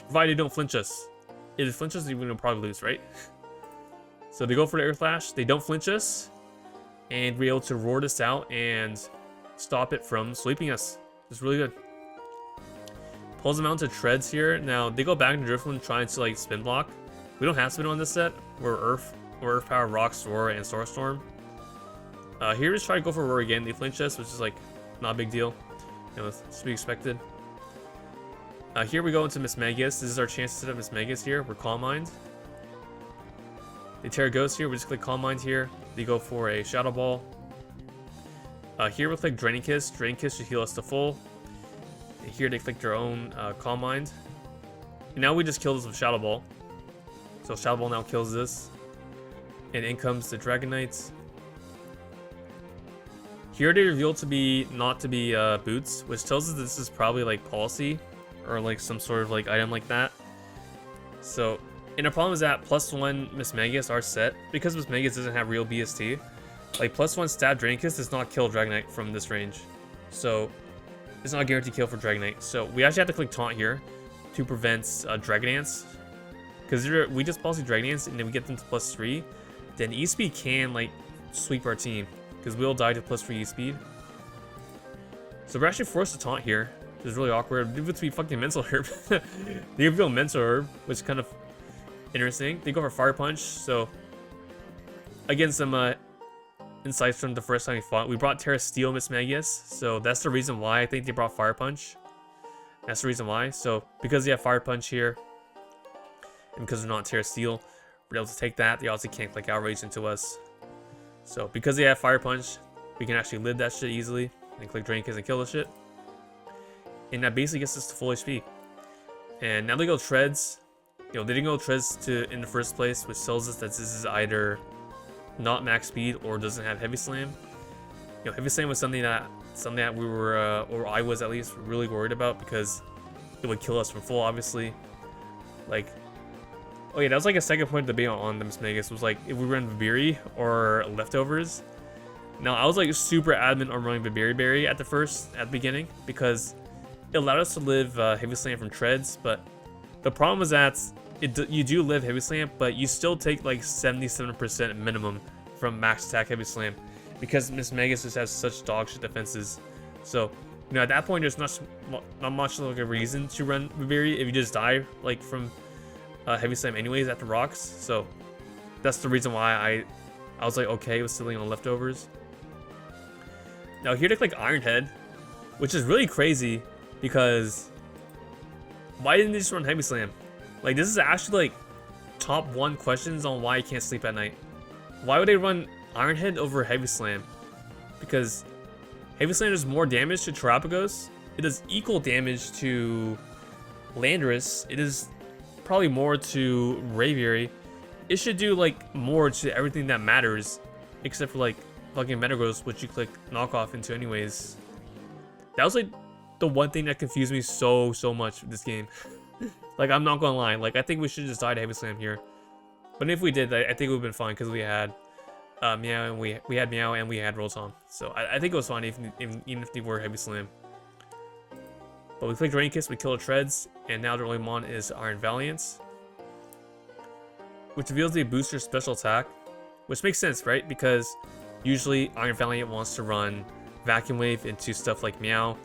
Provided you don't flinch us. If it flinches, you're going to probably lose, right? So they go for the Air Slash, they don't flinch us, and we're able to roar this out and stop it from sweeping us. It's really good. Pulls them out to Treads here. Now, they go back to Drifloon trying to, like, spin block. We don't have spin on this set. We're Earth Power, Rock, Sora, and Sora Storm. Here we just try to go for Roar again. They flinch us, which is like not a big deal. You know, it's to be expected. Here we go into Mismagius. This is our chance to set up Mismagius here. We're Calm Mind. They Terra Ghost here. We just click Calm Mind here. They go for a Shadow Ball. Here we'll click Draining Kiss. Draining Kiss should heal us to full. And here they click their own Calm Mind. And now we just kill this with Shadow Ball. So Shadow Ball now kills this. And in comes the Dragonites. Here they reveal to be not to be boots, which tells us this is probably like policy or like some sort of like item like that. So, and the problem is that +1 Mismagius are set because Mismagius doesn't have real BST. Like +1 Stab Draining Kiss does not kill Dragonite from this range, so it's not a guaranteed kill for Dragonite. So we actually have to click Taunt here to prevent Dragon Dance. Because we just policy Dragon Dance and then we get them to +3, then E-Speed can like sweep our team. Because we'll die to +3 E-Speed. So we're actually forced to taunt here. Which is really awkward. It would be fucking Mental Herb. They give you a Mental Herb, which is kind of interesting. They go for Fire Punch, so again, some insights from the first time we fought. We brought Terra Steel Mismagius, so that's the reason why I think they brought Fire Punch. That's the reason why. So because they have Fire Punch here, and because they're not Terra Steel, we're able to take that. They also can't click Outrage into us. So because they have Fire Punch, we can actually live that shit easily and click Drain Kiss and kill the shit. And that basically gets us to full HP. And now they go Treads. You know, they didn't go Treads in the first place, which tells us that this is either not max speed or doesn't have Heavy Slam. You know, Heavy Slam was something that we were, or I was at least, really worried about because it would kill us from full, obviously. Like, oh yeah, that was like a second point of debate on the Mismagius, was like if we run Vibiri or Leftovers. Now, I was like super adamant on running Vibiri Berry at the beginning, because it allowed us to live Heavy Slam from Treads, but the problem is that you do live Heavy Slam, but you still take like 77% minimum from max attack Heavy Slam, because Mismagius just has such dog shit defenses. So, you know, at that point, there's not much like a reason to run Vibiri if you just die like from Heavy Slam anyways at the rocks. So that's the reason why I was like okay with stealing on Leftovers. Now here to click Iron Head, which is really crazy because why didn't they just run Heavy Slam? Like, this is actually like top 1 questions on why I can't sleep at night. Why would they run Iron Head over Heavy Slam? Because Heavy Slam does more damage to Terapagos. It does equal damage to Landorus. It is probably more to Braviary. It should do like more to everything that matters, except for like fucking Metagross, which you click knockoff into anyways. That was like the one thing that confused me so much with this game. Like, I'm not gonna lie, like I think we should just die to Heavy Slam here. But if we did, I think it would have been fine because we had Meow and we had Meow and we had Rotom. So I think it was fine even if they were Heavy Slam. But we click Drain Kiss, we kill the Treads, and now their only mon is Iron Valiance, which reveals the booster special attack, which makes sense, right? Because usually Iron Valiant wants to run Vacuum Wave into stuff like Meow.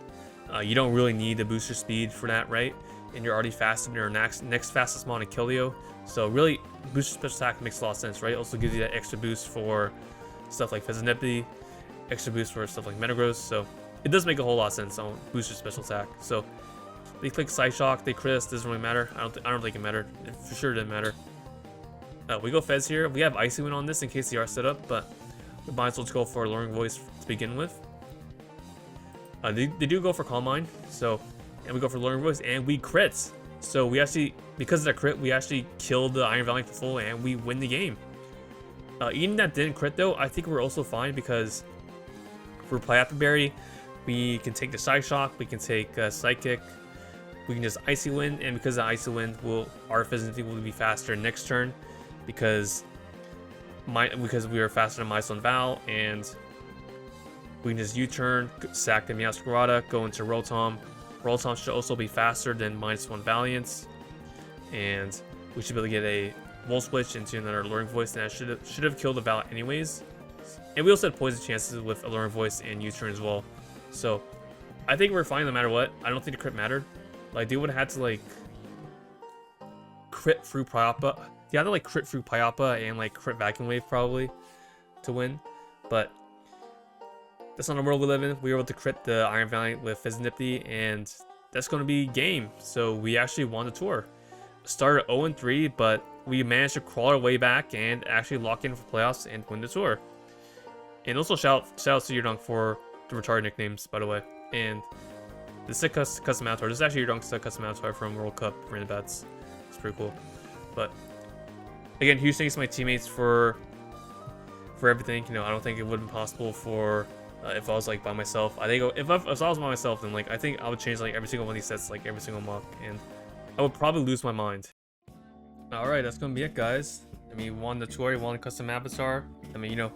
You don't really need the booster speed for that, right? And you're already fast in your next fastest mon in Killio. So really, booster special attack makes a lot of sense, right? It also gives you that extra boost for stuff like Fezzenipity, extra boost for stuff like Metagross. So it does make a whole lot of sense on booster special attack. So they click Psyshock, they crit us, doesn't really matter. I don't think it mattered. It for sure didn't matter. We go Fez here. We have Icy Wind on this in case they are set up, but we might as well just go for Alluring Voice to begin with. They do go for Calm Mind, so, and we go for Alluring Voice, and we crit. So we actually, because of that crit, we actually killed the Iron Valiant for full, and we win the game. Even that didn't crit though, I think we're also fine because for Playappa Berry, we can take the Psyshock, we can take Psychic, we can just Icy Wind, and because of Icy Wind, our Fezzenipity will be faster next turn because we are faster than Mysol and Val, and we can just U-turn, sack the Meowscarada, go into Rotom. Rotom should also be faster than -1 Valiance, and we should be able to get a Volt Switch into another Alluring Voice, and that should have killed the Val anyways. And we also had poison chances with Alluring Voice and U-turn as well. So I think we're fine no matter what. I don't think the crit mattered. Like, they would have had to like crit through Payappa. They had to like crit through Payappa and like crit Vacuum Wave probably to win, but that's not the world we live in. We were able to crit the Iron Valiant with Fezzenipity, and that's going to be game. So we actually won the tour. Started 0-3, but we managed to crawl our way back and actually lock in for playoffs and win the tour. And also shout out to Yurdunk for the retarded nicknames, by the way. And the sick custom avatar. This is actually Yurdunk's custom avatar from World Cup Random Bats. It's pretty cool. But again, huge thanks to my teammates for everything. You know, I don't think it would have been possible for if I was like by myself. I think if I was by myself, then like I think I would change like every single one of these sets, like every single mock, and I would probably lose my mind. Alright, that's gonna be it, guys. I mean, won the tour, won custom avatar. I mean, you know,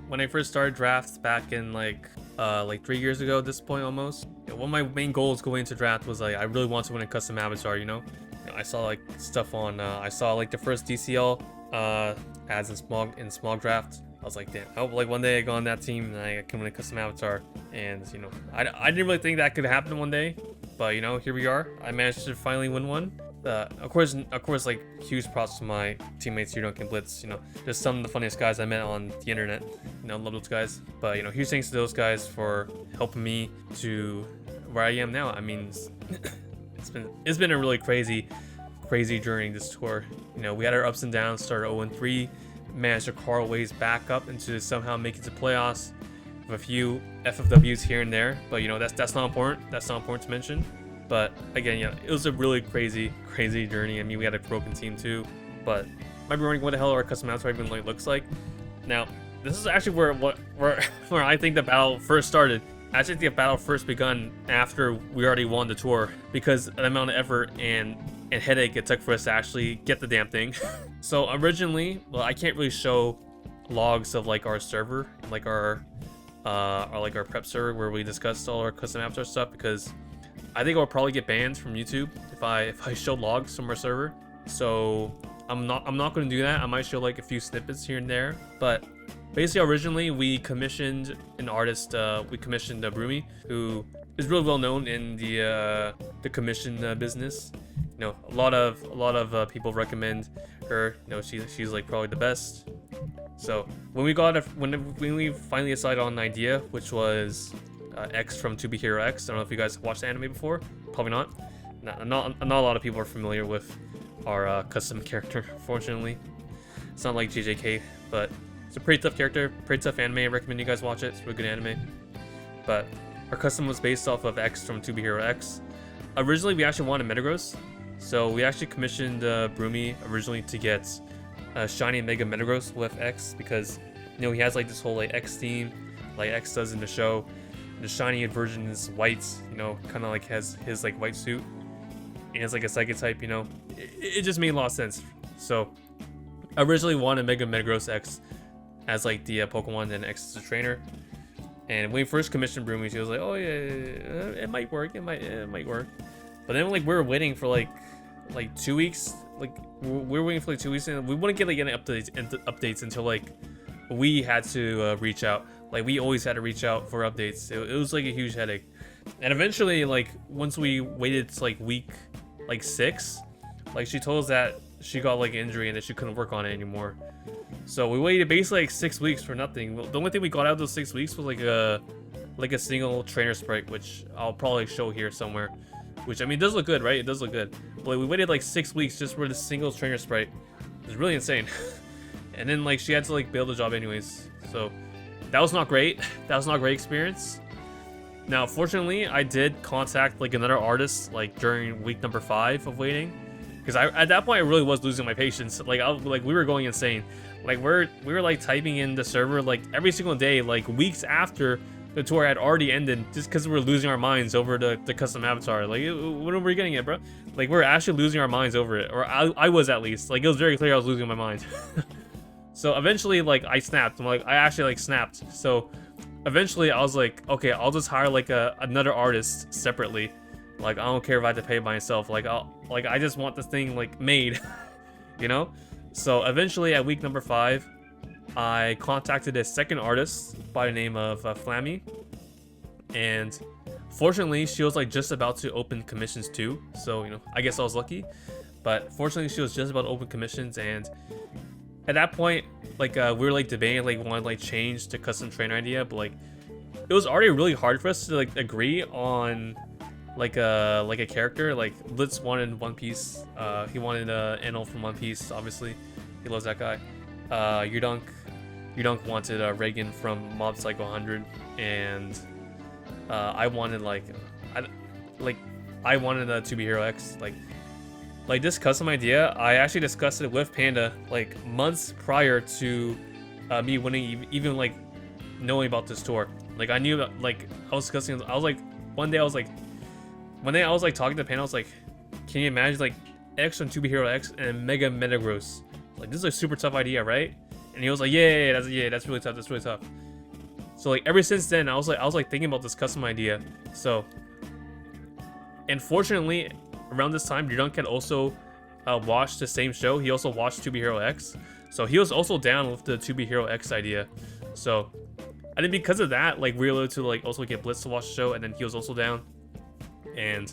when I first started drafts back in like 3 years ago at this point almost, you know, one of my main goals going into draft was like I really want to win a custom avatar, you know, I saw like stuff on. I saw like the first DCL ads in Smog Draft. I was like, damn, I hope like one day I go on that team and I can win a custom avatar. And you know, I didn't really think that could happen one day, but you know, here we are. I managed to finally win one. Of course, like huge props to my teammates here, Dunk and Blitz. You know, just some of the funniest guys I met on the internet. You know, love those guys. But you know, huge thanks to those guys for helping me to where I am now. I mean, it's been a really crazy journey this tour. You know, we had our ups and downs. Started 0-3, managed to carve ways back up into somehow making it to playoffs with a few FFWs here and there. But you know, that's not important. That's not important to mention. But again, yeah, it was a really crazy journey. I mean, we had a broken team too, but might be wondering what the hell our custom avatar even like looks like. Now, this is actually where I think the battle first started. I actually think the battle first begun after we already won the tour, because the amount of effort and headache it took for us to actually get the damn thing. So originally, well, I can't really show logs of like our server, like our prep server where we discussed all our custom avatar stuff, because I think I'll probably get banned from YouTube if I show logs from our server. So I'm not going to do that. I might show like a few snippets here and there. But basically, originally we commissioned an artist. We commissioned Brumi, who is really well known in the commission business. You know, a lot of people recommend her. You know, she's like probably the best. So when we finally decided on an idea, which was X from To Be Hero X. I don't know if you guys watched the anime before. Probably not. Not a lot of people are familiar with our custom character, fortunately. It's not like JJK, but it's a pretty tough character, pretty tough anime. I recommend you guys watch it. It's a really good anime. But our custom was based off of X from To Be Hero X. Originally, we actually wanted Metagross, so we actually commissioned Brumi originally to get Shiny Mega Metagross with X, because you know he has like this whole like X theme, like X does in the show. The shiny version is white, you know, kind of like has his like white suit, and it's like a psychic type, you know. It just made a lot of sense. So I originally wanted Mega Metagross X as like the Pokemon, and X as a trainer. And when we first commissioned Brumi, she was like, "Oh yeah, it might work. It might work." But then like we were waiting for like 2 weeks. Like we were waiting for like 2 weeks, and we wouldn't get like any updates until like we had to reach out. Like we always had to reach out for updates. It was like a huge headache. And eventually, like once we waited to like week 6, like she told us that she got like an injury and that she couldn't work on it anymore. So we waited basically like 6 weeks for nothing. The only thing we got out of those 6 weeks was like a single trainer sprite, which I'll probably show here somewhere. Which I mean, it does look good, right? It does look good. But like, we waited like 6 weeks just for the single trainer sprite. It's really insane. And then like she had to like bail the job anyways. So that was not great. That was not a great experience. Now, fortunately, I did contact like another artist like during week number 5 of waiting, because at that point I really was losing my patience. Like we were going insane. Like we were like typing in the server like every single day, like weeks after the tour had already ended, just because we were losing our minds over the custom avatar. Like, when are we getting it, bro? Like we're actually losing our minds over it, or I was at least. Like it was very clear I was losing my mind. So eventually, like, I snapped. I actually, like, snapped. So eventually, I was like, okay, I'll just hire, like, another artist separately. Like, I don't care if I have to pay myself. Like, I just want this thing, like, made, you know? So eventually, at week number 5, I contacted a second artist by the name of Flammy. And fortunately, she was, like, just about to open commissions, too. So, you know, I guess I was lucky. But fortunately, she was just about to open commissions, and at that point, like we were like debating like want to like change the custom trainer idea, but like it was already really hard for us to like agree on like a character. Like Blitz wanted One Piece, he wanted Enel from One Piece, obviously he loves that guy. Udunk wanted Reagan from Mob Psycho 100, and I wanted I wanted To Be Hero X. Like this custom idea, I actually discussed it with Panda like months prior to me winning, even like knowing about this tour. Like I knew that, like I was discussing. One day I was talking to Panda. I was like, can you imagine like X on To Be Hero X and Mega Metagross? Like this is a super tough idea, right? And he was like, yeah, that's really tough. That's really tough. So like ever since then, I was like thinking about this custom idea. So, and fortunately, around this time, Yudunk had also watched the same show. He also watched To Be Hero X, so he was also down with the To Be Hero X idea. So I think because of that, like, we were able to like also get Blitz to watch the show, and then he was also down. And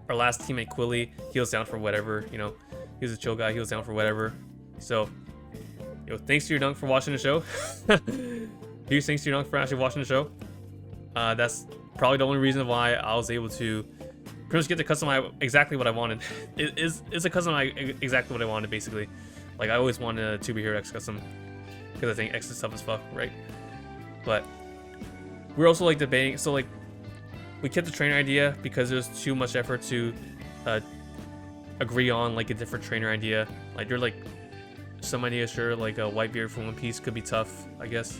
our last teammate Quilly, he was down for whatever, you know. He was a chill guy. He was down for whatever. So, thanks to your dunk for watching the show. Huge thanks to your dunk for actually watching the show. That's probably the only reason why I was able to pretty much get to customize exactly what I wanted. It's a customize exactly what I wanted, basically. Like, I always wanted a To Be Hero X custom because I think X is tough as fuck, right? But we're also like debating. So like, we kept the trainer idea because there's too much effort to agree on like a different trainer idea. Like, you're like some ideas, sure, like a Whitebeard from One Piece could be tough, I guess,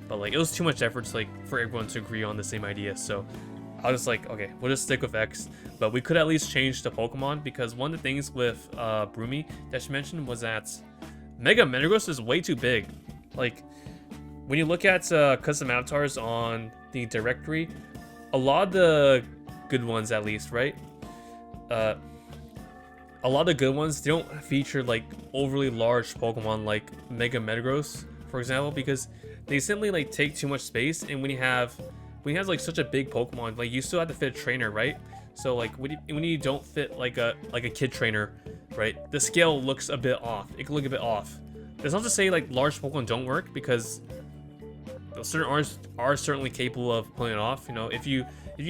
but like it was too much effort to, like, for everyone to agree on the same idea. So I was just like, okay, we'll just stick with X, but we could at least change the Pokemon, because one of the things with Broomy that she mentioned was that Mega Metagross is way too big. Like, when you look at custom avatars on the directory, a lot of the good ones, at least, right? A lot of the good ones, they don't feature like overly large Pokemon like Mega Metagross, for example, because they simply like take too much space. And when you have like such a big Pokemon, like, you still have to fit a trainer, right? So like when you don't fit like a kid trainer, right, the scale looks a bit off. It can look a bit off. That's not to say like large Pokemon don't work, because certain artists are certainly capable of pulling it off. You know, if you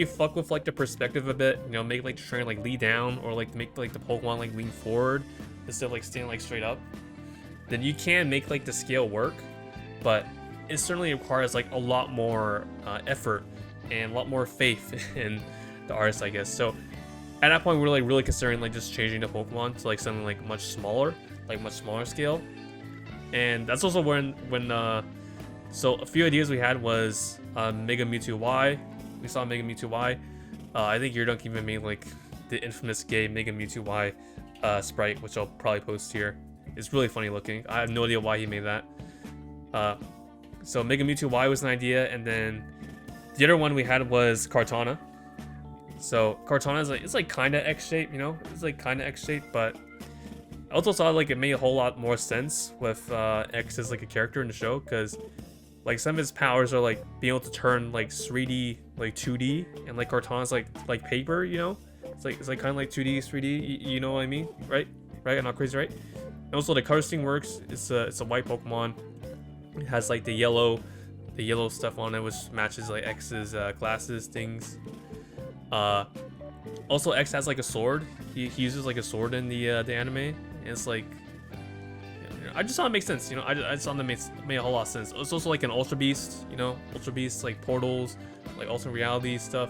fuck with like the perspective a bit, you know, make like the trainer like lean down, or like make like the Pokemon like lean forward instead of like standing like straight up, then you can make like the scale work. But it certainly requires like a lot more effort and a lot more faith in the artist, I guess. So at that point, we're like really considering like just changing the Pokemon to like something like much smaller scale. And that's also when so a few ideas we had was Mega Mewtwo Y. We saw Mega Mewtwo Y. I think Yurdunk even made like the infamous gay Mega Mewtwo Y sprite, which I'll probably post here. It's really funny looking. I have no idea why he made that. So Mega Mewtwo Y was an idea, and then the other one we had was Kartana. So Kartana is like, it's like kind of X-shaped, you know? It's like kind of X-shaped, but I also saw like it made a whole lot more sense with X as like a character in the show, because like some of his powers are like being able to turn like 3D like 2D, and like Kartana's like paper, you know? It's like kind of like 2D 3D, you know what I mean, right? I'm not crazy, right? And also the color scheme works. It's a white Pokemon. It has like the yellow stuff on it, which matches like X's glasses things. Also X has like a sword. He uses like a sword in the anime, and it's like, you know, I just thought it makes sense. You know, I just thought it made a whole lot of sense. It's also like an Ultra Beast, you know, Ultra Beast like portals, like alternate reality stuff.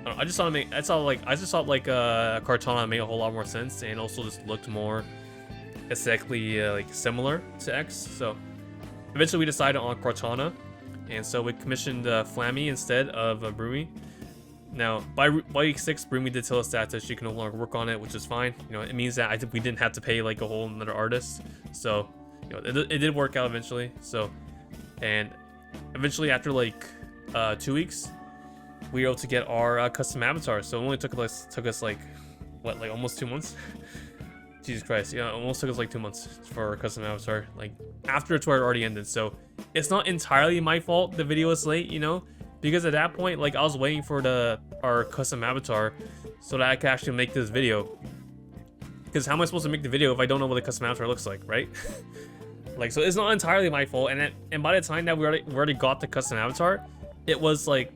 I just thought Kartana made a whole lot more sense, and also just looked more aesthetically like similar to X. So eventually we decided on Kartana, and so we commissioned Flammy instead of Broomy. Now, by week 6, Broomy did tell us that she can no longer work on it, which is fine. You know, it means that I think we didn't have to pay like a whole another artist. So, you know, it did work out eventually. So, and eventually after like 2 weeks, we were able to get our custom avatar. So it only took us like what, like almost 2 months. Jesus Christ, yeah, it almost took us like 2 months for our custom avatar. Like after the tour already ended. So it's not entirely my fault the video was late, you know. Because at that point, like, I was waiting for our custom avatar so that I could actually make this video. Because how am I supposed to make the video if I don't know what the custom avatar looks like, right? Like, so it's not entirely my fault. And by the time that we already got the custom avatar, it was like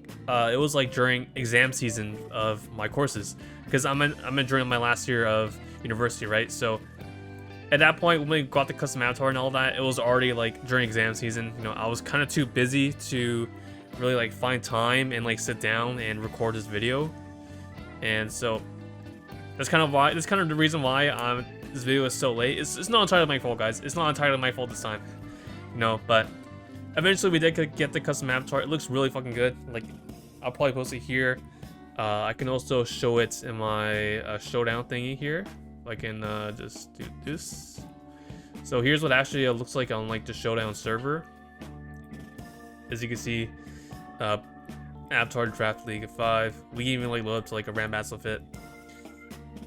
during exam season of my courses. Because I'm in during my last year of university, right? So at that point, when we got the custom avatar and all that, it was already like during exam season. You know, I was kind of too busy to really like find time and like sit down and record this video. And so that's kind of the reason why this video is so late. It's not entirely my fault, guys. It's not entirely my fault this time, you know. But eventually we did get the custom avatar. It looks really fucking good. Like, I'll probably post it here. I can also show it in my showdown thingy here. I can just do this. So here's what actually it looks like on like the showdown server. As you can see, Avatar Draft League of 5. We can even like load up to like a Rambat fit.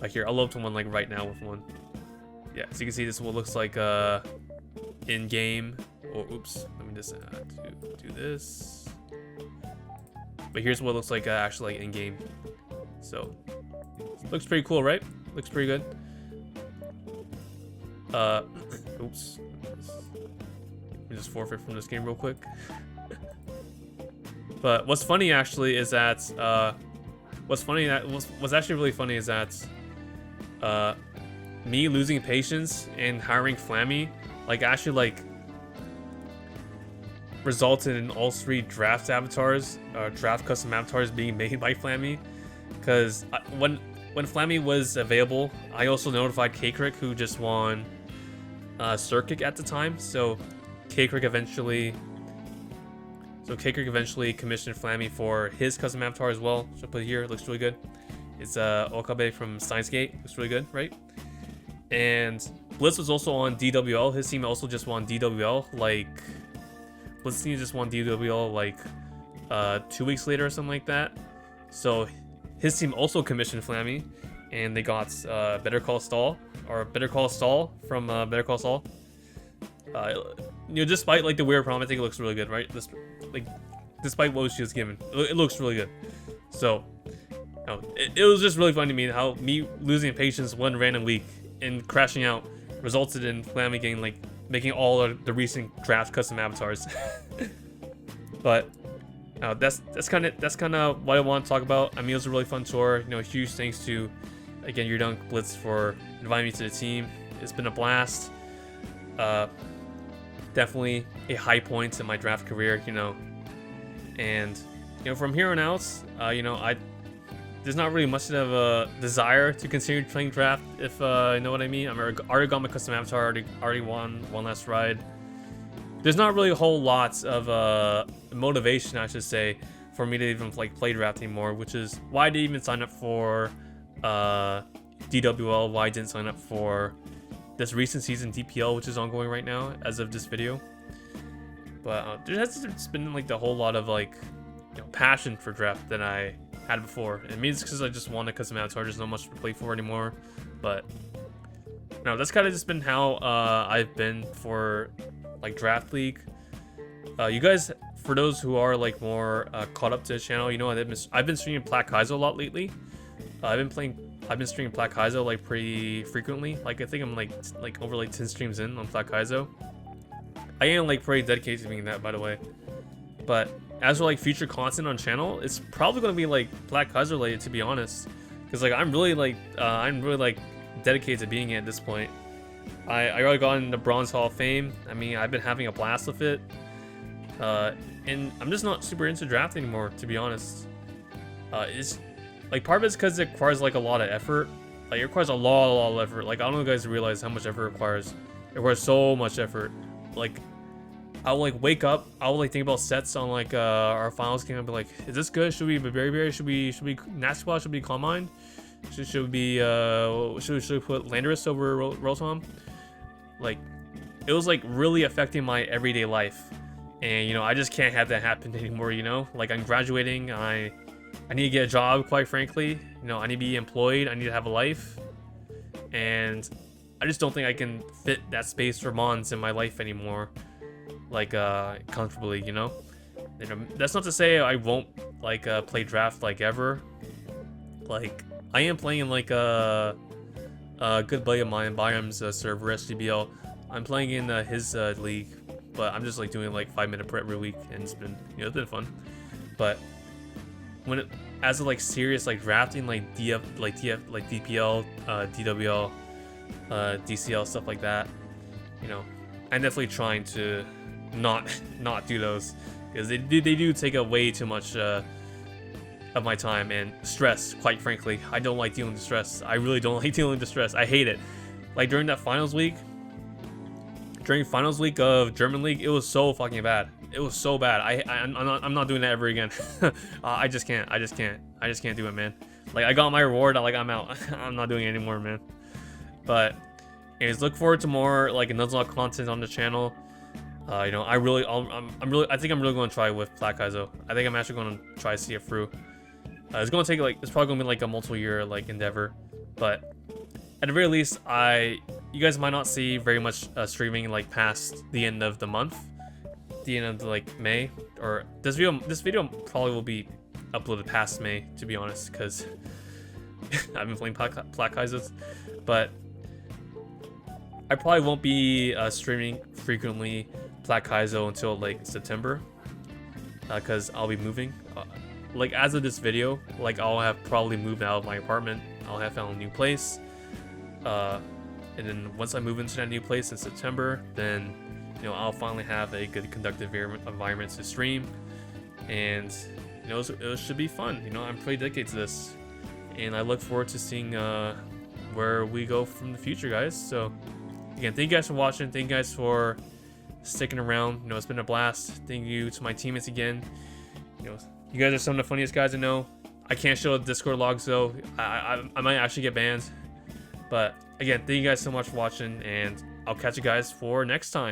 Like here, I'll load to one like right now with one. Yeah, so you can see this is what looks like in game. Oh, oops. Let me just do this. But here's what it looks like actually like in game. So looks pretty cool, right? Looks pretty good. Oops. Let me just forfeit from this game real quick. But what's funny actually is that what's actually really funny is that me losing patience and hiring Flammy actually resulted in all 3 draft avatars, draft custom avatars being made by Flammy. Because when Flammy was available, I also notified K-Crick, who just won Circuit at the time. So K-Crick eventually commissioned Flammy for his custom avatar as well. So I'll put it here. It looks really good. It's Okabe from Steins Gate. Looks really good, right? And Blitz was also on DWL. His team also just won DWL. Blitz team just won DWL 2 weeks later or something like that. So his team also commissioned Flammy, and they got Better Call Saul from Better Call Saul. Despite the weird problem, I think it looks really good, right? Despite what she was given, it looks really good. So, it was just really funny to me how me losing patience one random week and crashing out resulted in Flammy getting making all of the recent draft custom avatars. But that's kind of what I want to talk about. I mean, it was a really fun tour. Huge thanks to again Yudunk Blitz for inviting me to the team. It's been a blast. Definitely a high point in my draft career, and from here on out, there's not really much of a desire to continue playing draft, if you know what I mean. I'm already got my custom avatar, already won one last ride. There's not really a whole lot of motivation, I should say, for me to even play draft anymore, which is why I didn't even sign up for DWL, why I didn't sign up for this recent season DPL, which is ongoing right now as of this video. But there has just been the whole lot of passion for draft that I had before. And maybe it's because I just want a custom avatar, there's not much to play for anymore. But no, that's kind of just been how I've been for Draft League. You guys, for those who are more caught up to the channel, I've been streaming Black Kaizo a lot lately. I've been streaming Black Kaizo pretty frequently. I think I'm over 10 streams in on Black Kaizo. I am pretty dedicated to being that, by the way. But as for future content on channel, it's probably gonna be Black Kaizo related, to be honest. Because I'm really dedicated to being it at this point. I already got in the Bronze Hall of Fame. I mean, I've been having a blast with it. And I'm just not super into draft anymore, to be honest. It's part of it's because it requires a lot of effort. It requires a lot of effort. I don't know if you guys realize how much effort it requires. It requires so much effort. I'll wake up, I'll think about sets on our finals game and be is this good? Should we be Berry? Should we Nat Squad? Should we Calm Mind? Should we put Landorus over Rotom? It was really affecting my everyday life. And I just can't have that happen anymore, I'm graduating, I need to get a job, quite frankly. I need to be employed, I need to have a life. And I just don't think I can fit that space for Mons in my life anymore. Comfortably, That's not to say I won't play draft ever. I am playing a good buddy of mine, Byram's server, SGBL. I'm playing in his league, but I'm just doing 5-minute prep every week, and it's been it's been fun. But when it as a serious drafting DPL, DWL, DCL, stuff like that, I'm definitely trying to not do those, because they do take up way too much of my time and stress. Quite frankly, I don't like dealing with stress. I really don't like dealing with stress. I hate it. During that finals week of German League, it was so fucking bad. It was so bad. I'm not doing that ever again. I just can't do it, man. I got my reward. I'm out. I'm not doing it anymore, man. But anyways, look forward to more Nuzlocke content on the channel. I think I'm really going to try with Black Kaizo. I think I'm actually going to try to see it through. It's going to take it's probably going to be a multiple year endeavor. But at the very least, you guys might not see very much streaming like past the end of the month, the end of like May, or this video probably will be uploaded past May, to be honest, because I've been playing Black Kaiser. But I probably won't be streaming frequently Black Kaizo until like September, because I'll be moving. Like as of this video, like I'll have probably moved out of my apartment. I'll have found a new place, and then once I move into that new place in September, then I'll finally have a good conductive environment to stream, and it should be fun. I'm pretty dedicated to this, and I look forward to seeing where we go from the future, guys. So again, thank you guys for watching. Thank you guys for sticking around. It's been a blast. Thank you to my teammates again. You guys are some of the funniest guys I know. I can't show the Discord logs though. I might actually get banned. But again, thank you guys so much for watching, and I'll catch you guys for next time.